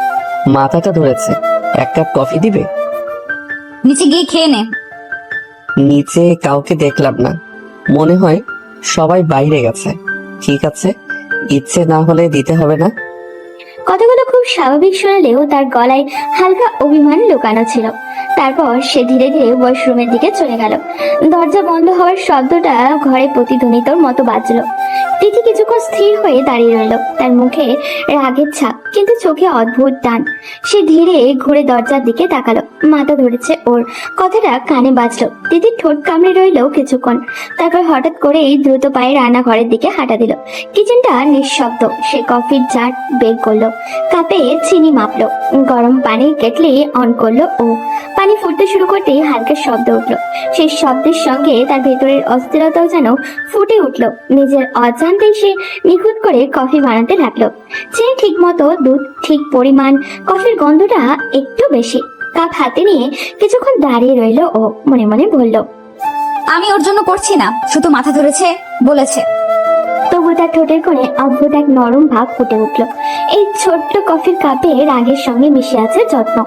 মাথাটা ধরেছে, এক কাপ কফি দিবে? নিচে গিয়ে খেয়ে নে। নিচে কাউকে দেখলাম না, মনে হয় সবাই বাইরে গেছে। ঠিক আছে, ইচ্ছে না হলে দিতে হবে না। কথাগুলো খুব স্বাভাবিক শোনালেও তার গলায় হালকা অভিমান লুকানো ছিল। তারপর সে ধীরে ধীরে ওয়াশরুমের দিকে চলে গেল। দরজা বন্ধ হওয়ার শব্দটা ঘরে প্রতিধ্বনিতর মতো বাজলো। তিথি কিছুক্ষণ স্থির হয়ে দাঁড়িয়ে রইল, তার মুখে রাগের ছাপ, কিন্তু চোখে অদ্ভুত টান। সে ধীরে ঘুরে দরজার দিকে তাকালো, মাথা ধরেছে ওর। কথাটা কানে বাজলো। তিথির ঠোঁট কামড়ে রইল কিছুক্ষণ, তারপর হঠাৎ করে দ্রুত পায়ে রান্নাঘরের দিকে হাঁটা দিল। কিচেনটা নিঃশব্দ। সে কফির জার বের করলো, কাপে চিনি মাপলো, গরম পানির কেটলি অন করলো ও। পানি ফুটতে শুরু করতেই হালকা শব্দ উঠলো। সেই শব্দের সঙ্গে তার ভেতরের অস্থিরতাও যেন ফুটে উঠলো। নিজের অজান্তেই সে নিখুঁত করে কফি বানাতে লাগলো। চিনি ঠিক মতো, দুধ ঠিক পরিমাণ, কফির গন্ধটা একটু বেশি। কাপ হাতে নিয়ে কিছুক্ষণ দাঁড়িয়ে রইলো ও, মনে মনে বলল, আমি ওর জন্য করছি না, শুধু মাথা ধরেছে বলেছে। তবু তার ঠোঁটের কোণে অদ্ভুত এক নরম ভাব ফুটে উঠল। এই ছোট্ট কফির কাপে রাগের সঙ্গে মিশে আছে যত্ন,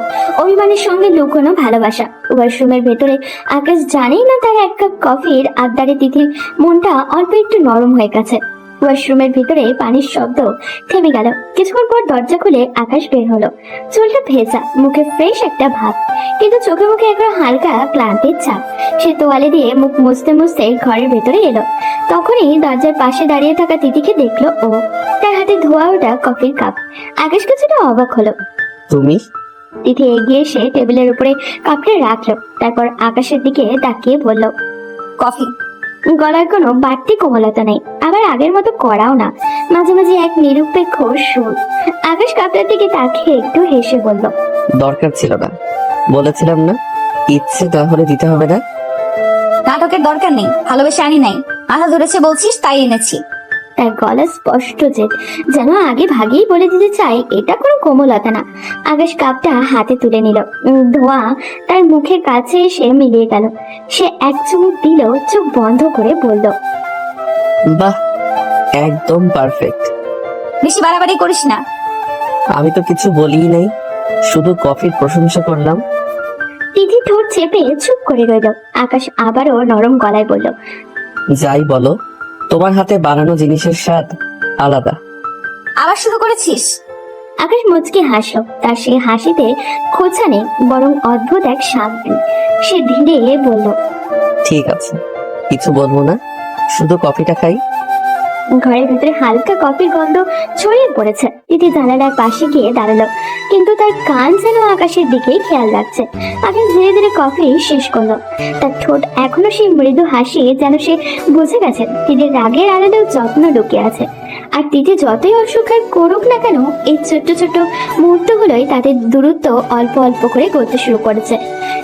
অভিমানের সঙ্গে লুকোনো ভালোবাসা। ওয়াশরুমের ভেতরে আকাশ জানেই না তার এক কাপ কফির আবদারে তিথির মনটা অল্প একটু নরম হয়ে গেছে। ওয়াশরুমের ভিতরে পানির শব্দ থেমে গেল। কিছুক্ষণ পর দরজা খুলে আকাশ বের হলো। চুলটা ভেজা, মুখে ফ্রেশ একটা ভাব, কিন্তু চোখে মুখে এখন হালকা ক্লান্তির ছাপ। সে তোয়ালে দিয়ে মুখ মুছতে মুছতে ঘরের ভেতরে এলো। তখনই দরজার পাশে দাঁড়িয়ে থাকা তিথিকে দেখলো ও, তার হাতে ধোয়া ওঠা কফির কাপ। আকাশ কিছুটা অবাক হলো। তুমি? তিথি এগিয়ে এসে টেবিলের উপরে কাপটা রাখলো, তারপর আকাশের দিকে তাকিয়ে বলল, কফি। গলার কোনো বাড়তি কোমলতা নেই, আবার আগের মতো করাও না, মাঝে মাঝে এক নিরপেক্ষ সুর। আকাশ কাপটার দিকে তাকিয়ে একটু হেসে বলল, দরকার ছিল না, বলেছিলাম না ইচ্ছে না হলে দিতে হবে না। নাটকের দরকার নেই, ভালোবেসে আনি নাই, মাথা ধরেছে বলছিস তাই এনেছি। তার গলা স্পষ্ট জেদ, যেন আগে ভাগেই বলে দিতে চাই এটা কোনো কোমলতা না। আকাশ কাপটা হাতে তুলে নিল, ধোঁয়া তার মুখের কাছে এসে মিলিয়ে গেল। সে এক চুমুক দিল, চোখ বন্ধ করে বলল, বাহ, একদম পারফেক্ট। বেশি বাড়াবাড়ি করিস না। আমি তো কিছু বলিই নাই, শুধু কফির প্রশংসা করলাম। তিথি ঠোঁট চেপে চুপ করে রইল। আকাশ আবারও নরম গলায় বলল, যাই বলো, তোমার হাতে বানানো জিনিসের স্বাদ আলাদা। আবার শুরু করেছিস? আকাশ মুচকি হাসল। তার সেই হাসিতে খোঁচা নেই, বরং অদ্ভুত এক শান্তি। সে ধীরে বলল, ঠিক আছে, কিছু বলবো না, শুধু কফিটা খাই। ঘরের ভিতরে হালকা কফির গন্ধ ছড়িয়ে পড়েছে। তিথি জানালার পাশে গিয়ে দাঁড়ালো, কিন্তু তার কান যেন আকাশের দিকেই খেয়াল রাখছে। আকাশ ধীরে ধীরে কফি শেষ করলো। তার ঠোঁট এখনো সেই মৃদু হাসি, যেন সে বুঝে গেছে তিথির রাগের আড়ালেও যত্ন লুকিয়ে আছে। আর তিথি যতই অস্বীকার করুক না কেন, এই ছোট্ট ছোট্ট মুহূর্তগুলোই তাদের দূরত্ব অল্প অল্প করে করতে শুরু করেছে।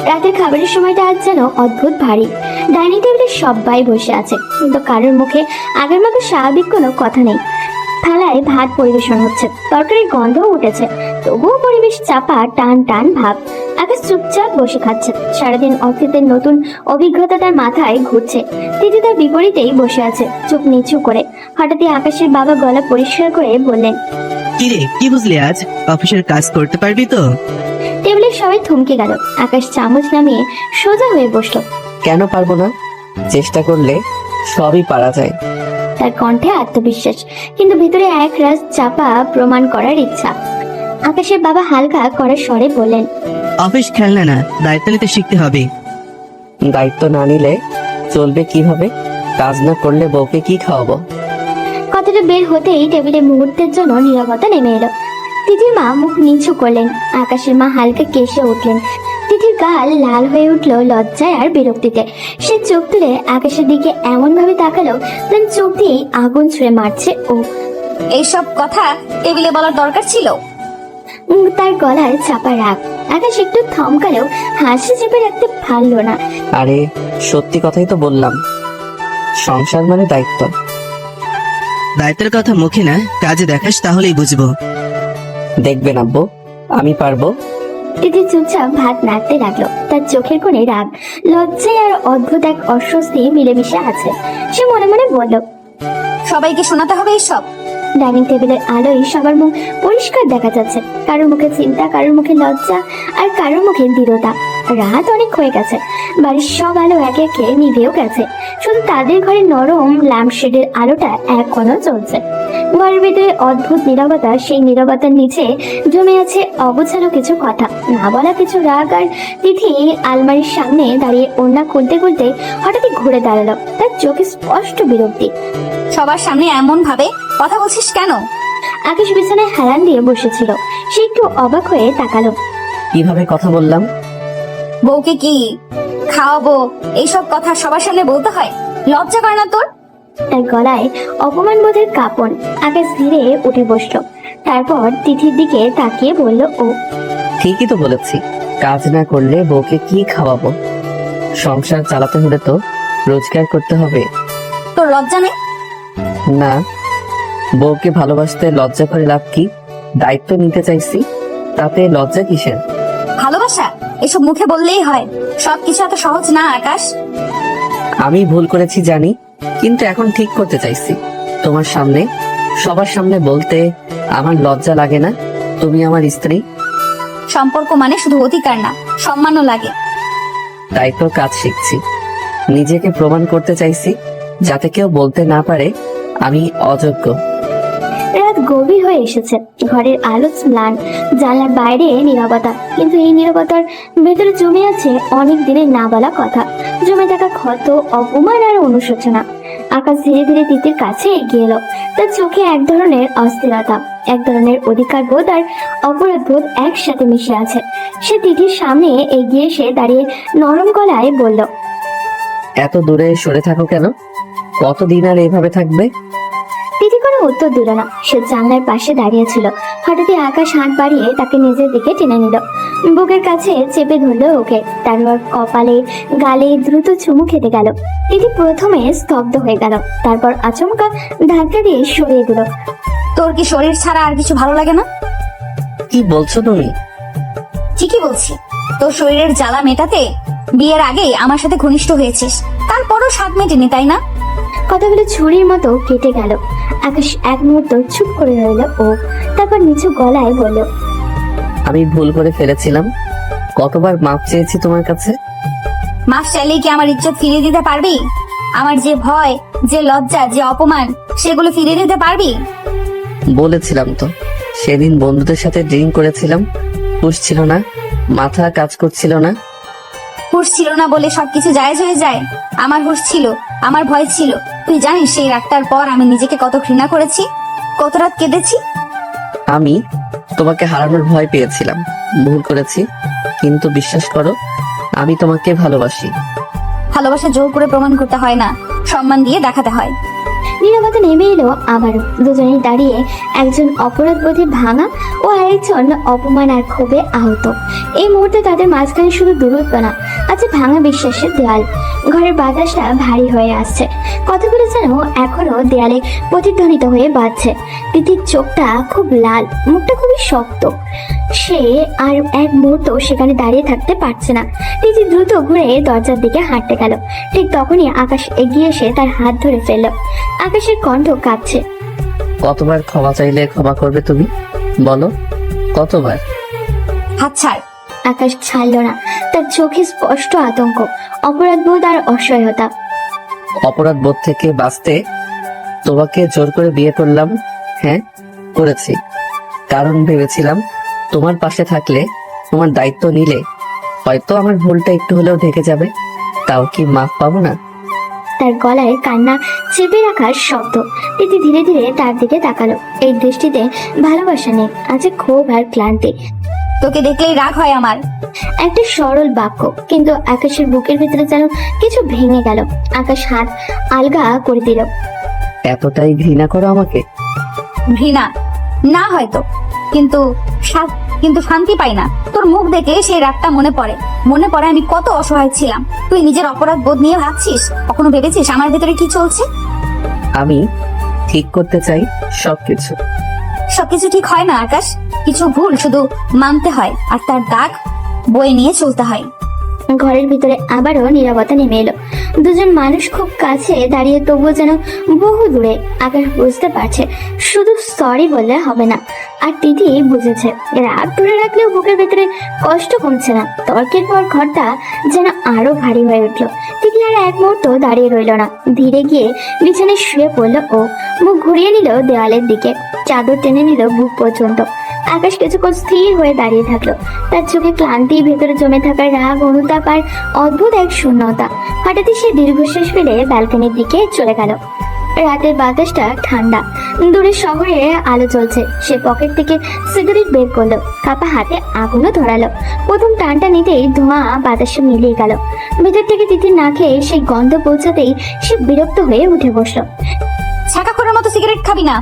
রাতের খাবারের সময়টা আজ যেন অদ্ভুত ভারী। ডাইনিং টেবিলে সবাই বসে আছে, কিন্তু কারোর মুখে আগের মতো স্বাভাবিক কোনো কথা নেই। থালায় ভাত পরিবেশন হচ্ছে, তরকারির গন্ধও উঠেছে, তবুও পরিবেশ চাপা, টান টান ভাব। আকাশ চুপচাপ বসে খাচ্ছে। সারাদিন অতীতের নতুন অভিজ্ঞতা তার মাথায় ঘুরছে। তিথি তার বিপরীতেই বসে আছে, চোখ নিচু করে। হঠাৎই আকাশের বাবা গলা পরিষ্কার করে বললেন, কিরে, কি বুঝলি আজ? অফিসের কাজ করতে পারবি তো? টেবিলের সবাই থমকে গেল। আকাশ চামচ নামিয়ে সোজা হয়ে বসলো। কেন পারবো না? চেষ্টা করলে সবই পারা যায়। তার কণ্ঠে আত্মবিশ্বাস, কিন্তু ভিতরে এক রাস চাপা প্রমাণ করার ইচ্ছা। আকাশের বাবা হালকা করার স্বরে বললেন, অফিস খেলনা না, দায়িত্ব নিতে শিখতে হবে। দায়িত্ব না নিলে চলবে কিভাবে? কাজ না করলে বউকে কি খাওয়াবো? কথাটা বের হতেই টেবিলে মুহূর্তের জন্য নীরবতা নেমে এলো। তিথির মা মুখ নিচু করলেন। আকাশের মা হালকা কেসে উঠলেন। তিথির গাল লাল হয়ে উঠলো লজ্জায় আর বিরক্তিতে। সে চোখ তুলে আকাশের দিকে এমন ভাবে তাকালো যেন চোখ দিয়ে আগুন ছুঁড়ে মারছে ও। এইসব কথা টেবিলে বলার দরকার ছিল? তার গলায় চাপা রাগ। আকাশ একটু থমকালেও হাসি চেপে রাখতে পারলো না। আরে সত্যি কথাই তো বললাম, সংসার মানে দায়িত্ব। দায়িত্বের কথা মুখে না, কাজে দেখাস, তাহলেই বুঝবো। দেখবেন আব্বু, আমি পারবো। তিথি চুপচাপ ভাত নাড়তে লাগলো। তার চোখের কোণে রাগ, লজ্জায় আর অদ্ভুত এক অস্বস্তি মিলেমিশে আছে। সে মনে মনে বলল, সবাইকে শোনাতে হবে এইসব? ডাইনিং টেবিলের আলোয় সবার মুখ পরিষ্কার দেখা যাচ্ছে। কারোর মুখে চিন্তা, কারোর মুখে লজ্জা, আর কারোর মুখে দৃঢ়তা। রাত অনেক হয়ে গেছে, বাড়ির সব আলো একে একে নিভেও গেছে। শুধু তাদের ঘরে নরম ল্যাম্পশেডের আলোটা এখনো চলছে। ঘরের ভিতরে অদ্ভুত নীরবতা। সেই নীরবতার নিচে জমে আছে অগোছালো কিছু কথা, না বলা কিছু রাগ। আর তিথি আলমারির সামনে দাঁড়িয়ে ওড়না খুলতে খুলতে হঠাৎই ঘুরে দাঁড়ালো। তার চোখে স্পষ্ট বিরক্তি। সবার সামনে এমন ভাবে কথা বলছিস কেন? আকাশ বিছানায় হেলান দিয়ে বসেছিল। সে একটু অবাক হয়ে তাকালো। কিভাবে কথা বললাম? বউকে কি খাওয়াবো এইসব কথা সবার সামনে বলতে হয়? লজ্জা করে না তোর? তার গলায় অপমান বোধের কাঁপন। আকাশ ধীরে উঠে বসলো। তারপর তিথির দিকে তাকিয়ে বলল, ও ঠিকই তো বলেছি, কাজ না করলে বউকে কি খাওয়াবো? সংসার চালাতে হলে তো রোজগার করতে হবে। তোর লজ্জা নেই? না, বউকে ভালোবাসতে লজ্জা করে লাভ কি? দায়িত্ব নিতে চাইছি, তাতে লজ্জা কিসের? ভালোবাসা এসব মুখে বললেই হয়, সবকিছু এত সহজ না আকাশ। আমি ভুল করেছি জানি, কিন্তু এখন ঠিক করতে চাইছি। তোমার সামনে, সবার সামনে বলতে আমার লজ্জা লাগে না তুমি আমার স্ত্রী। সম্পর্ক মানে শুধু অধিকার না, সম্মানও লাগে। তাই তো কাজ শিখছি, নিজেকে প্রমাণ করতে চাইছি, যাতে কেউ বলতে না পারে আমি অযোগ্য। রাত গভীর হয়ে এসেছে। ঘরের আলো ম্লান, জানলার বাইরে নীরবতা। কিন্তু এই নীরবতার ভেতরে জমে আছে অনেক দিনের না বলা কথা, জমে থাকা ক্ষত, অপমান আর অনুশোচনা। আকাশ ধীরে ধীরে তিতির কাছে এগিয়ে এলো। তার চোখে এক ধরনের অস্থিরতা, এক ধরনের অধিকার বোধ আর অপরাধ বোধ একসাথে মিশে আছে। সে তিতির সামনে এগিয়ে এসে দাঁড়িয়ে নরম গলায় বলল, এত দূরে সরে থাকো কেন? কতদিন আর এইভাবে থাকবে? তিথি কোনো উত্তর দিল না। সে জানলার পাশে দাঁড়িয়ে ছিল। হঠাৎই আকাশ হাত বাড়িয়ে তাকে নিজের দিকে টেনে নিল, বুকের কাছে চেপে ধরলো ওকে। তারপর কপালে গালে দ্রুত চুমু খেতে গেল। তিথি প্রথমে স্তব্ধ হয়ে গেল, তারপর আচমকা ধাক্কা দিয়ে সরিয়ে দিল। তোর কি শরীর ছাড়া আর কিছু ভালো লাগে না? কি বলছো তুমি? ঠিকই বলছি। তোর শরীরের জ্বালা মেটাতে বিয়ের আগেই আমার সাথে ঘনিষ্ঠ হয়েছিস, তারপরও স্বাদ মেটেনি, তাই না? কথাগুলো ছুরির মতো কেটে গেল। আকাশ এক মুহূর্ত চুপ করে রইল ও তারপর নিচু গলায় বলল, আমি ভুল করে ফেলেছিলাম। কতবার মাপ চেয়েছি তোমার কাছে। মাস চাইলেই কি আমার ইজ্জত ফিরিয়ে দিতে পারবি? আমার যে ভয়, যে লজ্জা, যে অপমান, সেগুলো ফিরিয়ে দিতে পারবি? বলেছিলাম তো, সেদিন বন্ধুদের সাথে ড্রিঙ্ক করেছিলাম, হুঁশ ছিল না, মাথা কাজ করছিল না। হুঁশ ছিল না বলে সবকিছু জায়েজ হয়ে যায়? আমার হুঁশ ছিল, আমার ভয় ছিল। তুই জানিস সেই রাতটার পর আমি নিজেকে কত ঘৃণা করেছি, কত রাত কেঁদেছি। আমি তোমাকে হারানোর ভয় পেয়েছিলাম, ভুল করেছি। কিন্তু বিশ্বাস করো, আমি তোমাকে ভালোবাসি। ভালোবাসা জোর করে প্রমাণ করতে হয় না, সম্মান দিয়ে দেখাতে হয়। নীরবতা নেমে এলো আবারও। দুজনেই দাঁড়িয়ে, একজন অপরাধ বোধে ভাঙা ও আরেকজন অপমান আর ক্ষোভে আহত। এই মুহূর্তে তাদের মাঝখানে শুধু দূরত্ব না, আছে ভাঙা বিশ্বাসের দেয়াল। ঘরের বাতাসটা ভারী হয়ে আসছে, কথাগুলো যেন এখনো দেয়ালে প্রতিধ্বনিত হয়ে বাজছে। তিথির চোখটা খুব লাল, মুখটা খুবই শক্ত। সে আর এক মুহূর্ত সেখানে দাঁড়িয়ে থাকতে পারছে না। তিথি দ্রুত ঘুরে দরজার দিকে হাঁটতে গেল। ঠিক তখনই আকাশ এগিয়ে এসে তার হাত ধরে ফেলল। আকাশের কণ্ঠ কাঁপছে। কতবার ক্ষমা চাইলে ক্ষমা করবে তুমি? বলো, কতবার? হাত ছাড়। আকাশ ছাড়ল না। তার চোখে স্পষ্ট আতঙ্ক, অপরাধবোধ আর অসহায়তা। অপরাধ বোধ থেকে বাঁচতে তোমাকে জোর করে বিয়ে করলাম। হ্যাঁ, করেছি। কারণ ভেবেছিলাম তোমার পাশে থাকলে, তোমার দায়িত্ব নিলে হয়তো আমার ভুলটা একটু হলেও ঢেকে যাবে। তাও কি মাফ পাবো না? তার গলায় কান্না চেপে রাখার শব্দ। তিথি ধীরে ধীরে তার দিকে তাকালো। এই দৃষ্টিতে ভালোবাসা নেই, আছে ক্ষোভ আর ক্লান্তি। তোকে দেখলেই রাগ হয় আমার। একটা সরল বাক্য, কিন্তু আকাশের বুকের ভিতরে যেন কিছু ভেঙে গেল। আকাশ হাত আলগা করে দিল। এতটাই ঘৃণা করো আমাকে? ঘৃণা না হয়তো, কিন্তু কিন্তু শান্তি পাই না। তোর মুখ দেখে সেই রাতটা মনে পড়ে আমি কত অসহায় ছিলাম। তুই নিজের অপরাধ বোধ নিয়ে ভাবছিস? কখনো ভেবেছিস আমার ভেতরে কি চলছে? আমি ঠিক করতে চাই সবকিছু। সবকিছু ঠিক হয় না আকাশ, কিছু ভুল শুধু মানতে হয় আর তার দাগ বয়ে নিয়ে চলতে হয়। ঘরের ভিতরে আবারও নীরবতা নেমে এলো। দুজন মানুষ খুব কাছে দাঁড়িয়ে, তবুও যেন বহু দূরে। আকাশ বুঝতে পারছে শুধু সরি বললে হবে না, আর তিথি বুঝেছে রাগ ধরে রাখলেও বুকের ভেতরে কষ্ট কমছে না। তর্কের পর ঘরটা যেন আরো ভারী হয়ে উঠলো। তিথি আর এক মুহূর্ত দাঁড়িয়ে রইল না, ধীরে গিয়ে বিছানায় শুয়ে পড়লো ও মুখ ঘুরিয়ে নিল দেওয়ালের দিকে, চাদর টেনে নিল বুক পর্যন্ত। আকাশ কিছুক্ষণ স্থির হয়ে দাঁড়িয়ে থাকলো, তার চোখে ক্লান্তি, ভেতরে জমে থাকা রাগ, অনুতাপ আর অদ্ভুত এক শূন্যতা। হঠাৎই সে দীর্ঘশ্বাস ফেলে ব্যালকনির দিকে চলে গেল। রাতের বাতাসটা ঠান্ডা, দূরে শহরে আলো জ্বলছে। সে পকেট থেকে সিগারেট বের করলো, কাপা হাতে আগুনও ধরালো। প্রথম টানটা নিতেই ধোঁয়া বাতাসে মিলিয়ে গেল। ভেতর থেকে তিথির নাকে সেই গন্ধ পৌঁছাতেই সে বিরক্ত হয়ে উঠে বসলো। ছাকা করার মতো সিগারেট খাবি না।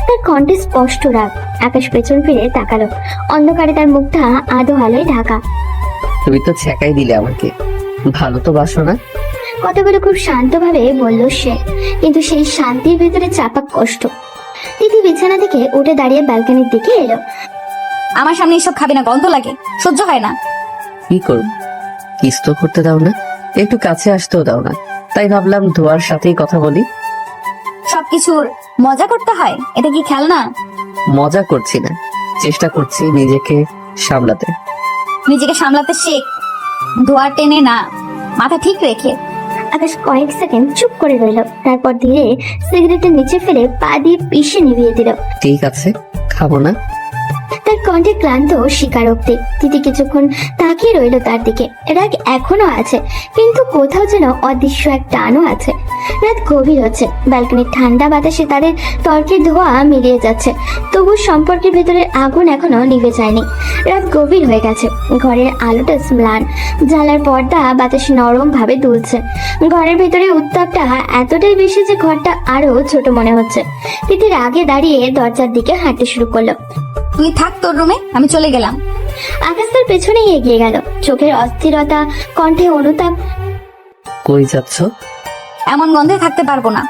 তার কণ্ঠে স্পষ্ট রাগ। আকাশ পেছন ফিরে তাকালো, অন্ধকারে তার মুখটা আধো আলোয় ঢাকা। তুমি তো ছ্যাঁকাই দিলে আমাকে, ভালো তো বাসো না? কথাগুলো খুব শান্তভাবে বলল সে, কিন্তু সেই শান্তির ভেতরে চাপা কষ্ট। তিথি বিছানা থেকে উঠে দাঁড়িয়ে ব্যালকনির দিকে এলো। আমার সামনে এসব খাবি না, গন্ধ লাগে, সহ্য হয় না। কি করব? কিস তো করতে দাও না, একটু কাছে আসতেও দাও না। তাই ভাবলাম ধোয়ার সাথেই কথা বলি। সবকিছুর মজা করতে হয়, এটা কি খেলনা? মজা করছি না, চেষ্টা করছি নিজেকে সামলাতে। নিজেকে সামলাতে শেখ, ধোয়া টেনে না, মাথা ঠিক রেখে। আকাশ কয়েক সেকেন্ড চুপ করে রইল, তারপর ধীরে সিগারেটের নিচে ফেলে পা দিয়ে পিষে নিভিয়ে দিল। ঠিক আছে, খাবো না। তার কণ্ঠে ক্লান্ত স্বীকারোক্তি। তিথি কিছুক্ষণ তাকিয়ে রইল তার দিকে। রাগ এখনো আছে, কিন্তু কোথাও যেন অদৃশ্য এক টানও আছে। রাত গভীর হচ্ছে, ব্যালকনির ঠান্ডা বাতাসে তাদের তর্কের ধোঁয়া মিলিয়ে যাচ্ছে, তবু সম্পর্কের ভেতরে আগুন এখনো নিভে যায়নি। রাত গভীর হয়ে গেছে, ঘরের আলোটা ম্লান, জানলার পর্দা বাতাসে নরম ভাবে দুলছে। ঘরের ভেতরে উত্তাপটা এতটাই বেশি যে ঘরটা আরো ছোট মনে হচ্ছে। তিথি রাগে দাঁড়িয়ে দরজার দিকে হাঁটতে শুরু করলো। তুই থাক তোর রুমে, আমি চলে গেলাম। আকাশ তার পেছনেই এগিয়ে গেল, চোখের অস্থিরতা, কণ্ঠে অনুতাপ। কই যাচ্ছ? এমন গন্ধে থাকতে পারবো না।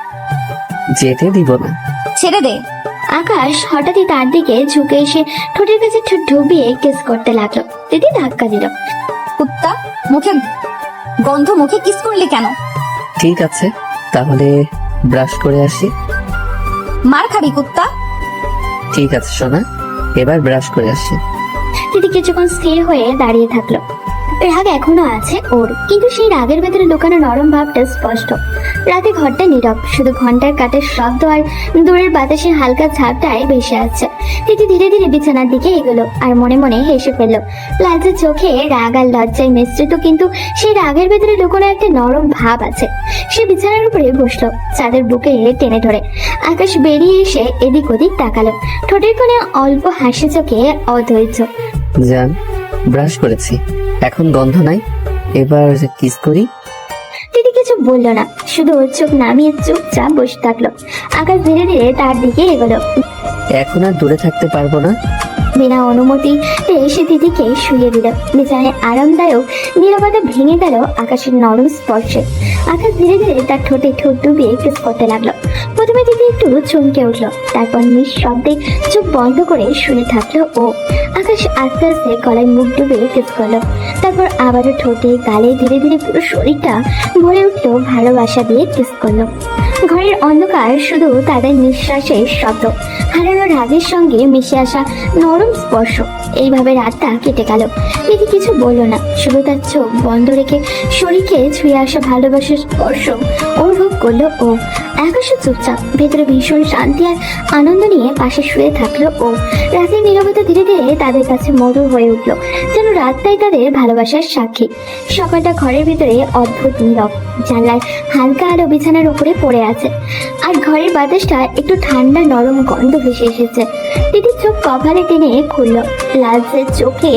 যেতে দিব না। ছেড়ে দে। আকাশ হঠাৎই তার দিকে ঝুঁকে এসে ঠোঁটের কাছে ঠোঁট ডুবিয়ে কিস করতে লাগলো। তিথি ধাক্কা দিল। কুত্তা, মুখে গন্ধ, মুখে কিস করলি কেন? ঠিক আছে, তাহলে ব্রাশ করে আসি। মার খাবি কুত্তা। ঠিক আছে সোনা, এবার ব্রাশ করে আসি। তিথি কিছুক্ষণ স্থির হয়ে দাঁড়িয়ে থাকলো। রাগ এখনো আছে ওর, কিন্তু সেই রাগের ভেতরে লুকানো নরম ভাবটা স্পষ্ট। রাতে ঘরটা নীরব, শুধু ঘন্টার কাটের শব্দ আর দূরের বাতাসে হালকা ছাপটায় ভেসে আসছে। তিথি ধীরে ধীরে বিছানার দিকে এগোলো আর মনে মনে হেসে ফেললো। লালচে চোখে রাগ আর লজ্জায় মিশ্রিত, কিন্তু সেই রাগের ভেতরে লুকানো একটা নরম ভাব আছে। সে বিছানার উপরে বসলো, চাঁদের বুকে টেনে ধরে। আকাশ বেরিয়ে এসে এদিক ওদিক তাকালো, ঠোঁটের কোণে অল্প হাসি চোখে অধৈর্য। জান, ব্রাশ করেছি, এখন গন্ধ নাই, এবার কিস করি। তিনি কিছু বললো না, শুধু ওর চোখ নামিয়ে চুপচাপ বসে থাকলো। আকাশ ধীরে ধীরে তার দিকে এগোলো। এখন আর দূরে থাকতে পারবো না। বিনা অনুমতিতে সে দিদিকে শুয়ে দিল। বিছানায় আরামদায়ক নীরবতা ভেঙে গেল আকাশের নরম স্পর্শে। আকাশ ধীরে ধীরে তার ঠোঁটে ঠোঁট ডুবিয়ে কিস করতে লাগলো। প্রথমে দিদি একটু চমকে উঠলো, তারপর নিঃশব্দে চোখ বন্ধ করে শুয়ে থাকলো ও। আকাশ আস্তে আস্তে গলায় মুখ ডুবিয়ে কিস করলো, তারপর আবারও ঠোঁটে, গালে, ধীরে ধীরে পুরো শরীরটা ভরে উঠলো ভালোবাসা দিয়ে কিস করলো। ঘরের অন্ধকার শুধু তাদের নিঃশ্বাসের শব্দ, হারানো রাগের সঙ্গে মিশে আসা নরম স্পর্শ। এইভাবে রাতটা কেটে গেল। দিদি কিছু বললো না, শুধু তার চোখ বন্ধ রেখে শরীরকে ছুঁয়ে আসা ভালোবাসার স্পর্শ অনুভব করলো ও। আকাশও চুপচাপ, ভেতরে ভীষণ শান্তি আর আনন্দ নিয়ে পাশে শুয়ে থাকলো ও। রাতের নীরবতা ধীরে ধীরে তাদের কাছে মধুর হয়ে উঠলো, যেন রাতটাই তাদের ভালোবাসার সাক্ষী। সকালটা ঘরের ভিতরে অদ্ভুত নীরব, জানলার হালকা আলো বিছানার উপরে পড়ে আছে, আর ঘরের বাতাসটা একটু ঠান্ডা নরম গন্ধ ভেসে এসেছে। দিদির চোখ কপালে টেনে খুললো, লালচে চোখে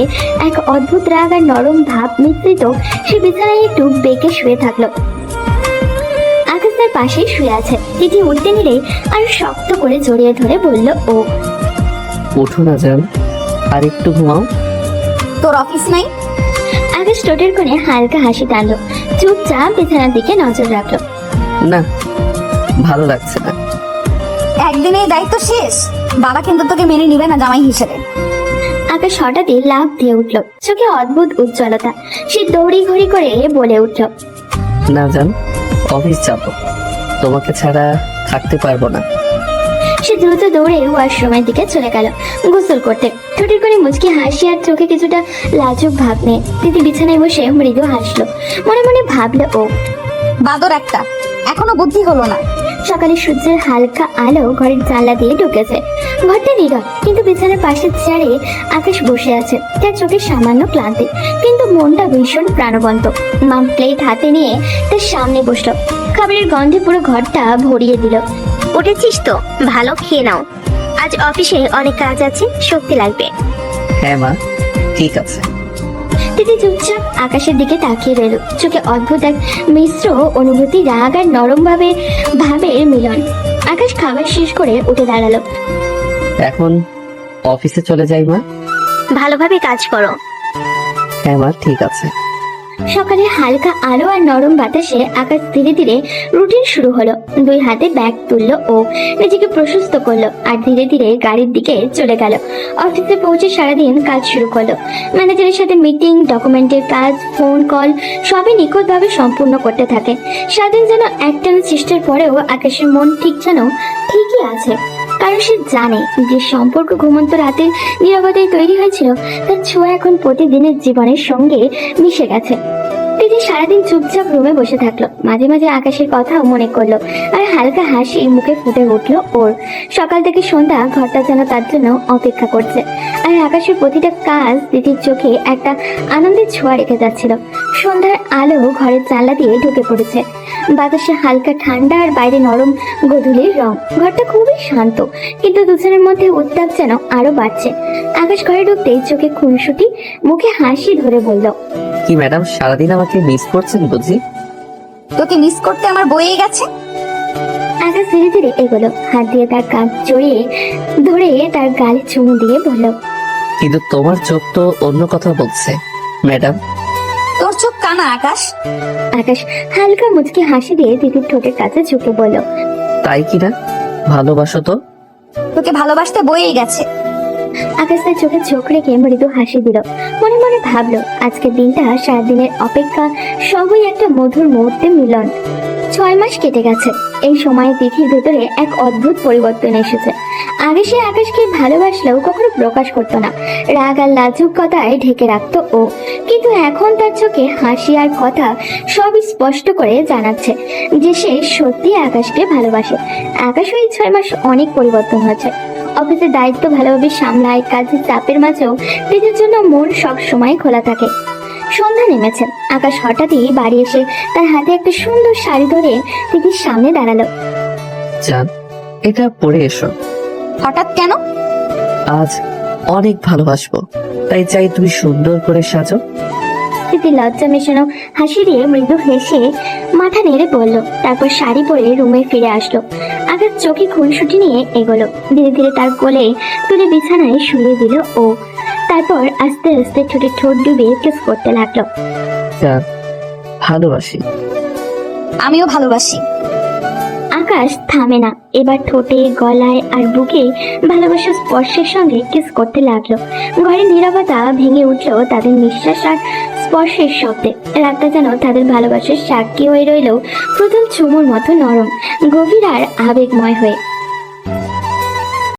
এক অদ্ভুত রাগ আর নরম ভাব মিশ্রিত। সে বিছানায় একটু বেঁকে শুয়ে থাকলো। আকাশ তার পাশে শুয়ে আছে। দিদি উঠতে নিলে আর শক্ত করে জড়িয়ে ধরে বলল ও। ওঠো না জান, আর একটু ঘুমাও। তোর অফিস নাই? আকাশ ঠোঁটের কোণে হালকা হাসি টানলো, চুপচাপ বিছানার দিকে নজর রাখলো। না, ভালো লাগছে না। একদিনে এই দায়িত্ব শেষ, বাবা কিন্তু তোকে মেনে নিবে না জামাই হিসেবে। আকাশ হঠাৎই লাফ দিয়ে উঠলো, চোখে অদ্ভুত উজ্জ্বলতা। সে দৌড়ি ঘড়ি করে বলে উঠলো। না জান, অফিস যাব, তোমাকে ছাড়া থাকতে পারবো না। সে দ্রুত দৌড়ে ওয়াশরুমের দিকে চলে গেল গোসল করতে। ঠোঁটের করে মুচকি হাসি আর চোখে কিছুটা লাজুক ভাব নিয়ে দিদি বিছানায় বসে মৃদু হাসলো। মনে মনে ভাবলো ও, বাদর একটা, এখনো বুদ্ধি হলো না। সকালে সূর্যের হালকা আলো ঘরের জানলা দিয়ে ঢুকেছে। ঘরটা নীরব, কিন্তু বিছানার পাশের চেয়ারে আকাশ বসে আছে। তার চোখে সামান্য ক্লান্তি, কিন্তু মনটা ভীষণ প্রাণবন্ত। মা প্লেট হাতে নিয়ে তার সামনে বসলো, খাবারের গন্ধে পুরো ঘরটা ভরিয়ে দিল। উঠেছিস তো, ভালো খেয়ে নাও, আজ অফিসে অনেক কাজ আছে, শক্তি লাগবে। হ্যাঁ মা, ঠিক আছে। দিদি চুপচাপ আকাশের দিকে তাকিয়ে রইল, চোখে অদ্ভুত এক মিশ্র অনুভূতি, রাগ আর নরম ভাবের মিলন। আকাশ খাবার শেষ করে উঠে দাঁড়ালো। এখন অফিসে চলে যাই মা। ভালোভাবে কাজ করো। হ্যাঁ মা, ঠিক আছে। সকালে হালকা আলো আর নরম বাতাসে আকাশ ধীরে ধীরে রুটিন শুরু হলো। দুই হাতে ব্যাগ তুললো ও নিজেকে প্রশস্ত করলো, আর ধীরে ধীরে গাড়ির দিকে চলে গেল। অফিসে পৌঁছে সারাদিন কাজ শুরু করলো। ম্যানেজারের সাথে মিটিং, ডকুমেন্টের কাজ, ফোন কল সবই নিখুঁতভাবে সম্পূর্ণ করতে থাকে। সারাদিন যেন একটানা চেষ্টার পরেও আকাশের মন ঠিকই আছে, কারণ সে জানে যে সম্পর্ক ঘুমন্ত রাতের নীরবতায় তৈরি হয়েছিল, তার ছোঁয়া এখন প্রতিদিনের জীবনের সঙ্গে মিশে গেছে। দিদি তিথি সারাদিন চুপচাপ রুমে বসে থাকলো, মাঝে মাঝে আকাশের কথাও মনে করলো, আর হালকা হাসি মুখে ফুটে উঠলো ওর। সকাল থেকে সন্ধ্যা ঘরটা যেন তার জন্য অপেক্ষা করছে, আর আকাশের প্রতিটা কাজ তিথির চোখে একটা আনন্দের ছোঁয়া রেখে যাচ্ছিল। সন্ধ্যার আলো ঘরের জানলা দিয়ে ঢুকে পড়েছে, বাতাসে হালকা ঠান্ডা আর বাইরে নরম গোধূলির রং। ঘরটা খুবই শান্ত, কিন্তু দুজনের মধ্যে উত্তাপ যেন আরো বাড়ছে। আকাশ ঘরে ঢুকতেই চোখে খুনসুটি, মুখে হাসি ধরে বলল, কি ম্যাডাম, সারাদিন আমাকে মিস করছেন বুঝি? তোকে মিস করতে আমার বয়ে গেছে। আকাশ ধীরে ধীরে এগোলো, হাত দিয়ে তার কাঁধ জড়িয়ে ধরে তার গালে চুমু দিয়ে বলল, কিন্তু তোমার চোখ তো অন্য কথা বলছে ম্যাডাম। তোর চোখ কানা আকাশ। আকাশ হালকা মুচকি হাসি দিয়ে দিদির ঠোঁটের কাছে ঝুঁকে বলল, তাই কিনা? ভালোবাসো তো? তোকে ভালোবাসতে বয়েই গেছে। আকাশ তার চোখে চোখ রেখে মৃদু হাসি দিল। মনে মনে ভাবলো, আজকের দিনটা সারাদিনের অপেক্ষা সবই একটা মধুর মুহূর্তে মিলন। 6 মাস কেটে গেছে। এই সময়ে তিথির ভেতরে এক অদ্ভুত পরিবর্তন এসেছে। আগে সে আকাশকে ভালোবাসলেও কখনো প্রকাশ করতো না, রাগ আর লাজুকতায় ঢেকে রাখতো ও। কিন্তু এখন তার চোখে হাসি আর কথা সব স্পষ্ট করে জানাচ্ছে যে সে সত্যি আকাশকে ভালোবাসে। আকাশ ওই 6 মাস অনেক পরিবর্তন হয়েছে। অফিসের দায়িত্ব ভালোভাবে সামলায়, কাজের চাপের মাঝেও তিথির জন্য মন সব সময় খোলা থাকে। সন্ধ্যা নেমেছে, আকাশ হঠাৎই বাড়ি এসে তার হাতে একটা সুন্দর শাড়ি ধরে তিথির সামনে দাঁড়ালো। জান, এটা পরে এসো। হঠাৎ কেন? আজ অনেক ভালোবাসবো, তাই চাই তুমি সুন্দর করে সাজো। তিথি লজ্জা মেশানো হাসি দিয়ে মৃদু হেসে মাথা নেড়ে বলল, তারপর শাড়ি পরে রুমে ফিরে আসলো। আকাশ চোখে খুনসুটি নিয়ে এগোলো, ধীরে ধীরে তার কোলে তুলে বিছানায় শুয়ে দিল ও। তারপর আস্তে আস্তে ঠোঁটে ঠোঁট ডুবিয়ে কিস করতে লাগলো। জান, ভালোবাসি। আমিও ভালোবাসি। আকাশ থামে না, এবার ঠোঁটে, গলায় আর বুকে ভালোবাসার স্পর্শের সঙ্গে কিস করতে লাগলো। ঘরে নীরবতা ভেঙে উঠলো তাদের নিঃশ্বাস আর স্পর্শের শব্দে। রাতটা যেন তাদের ভালোবাসার সাক্ষী হয়ে রইল, প্রথম চুমুর মতো নরম, গভীর আর আবেগময় হয়ে।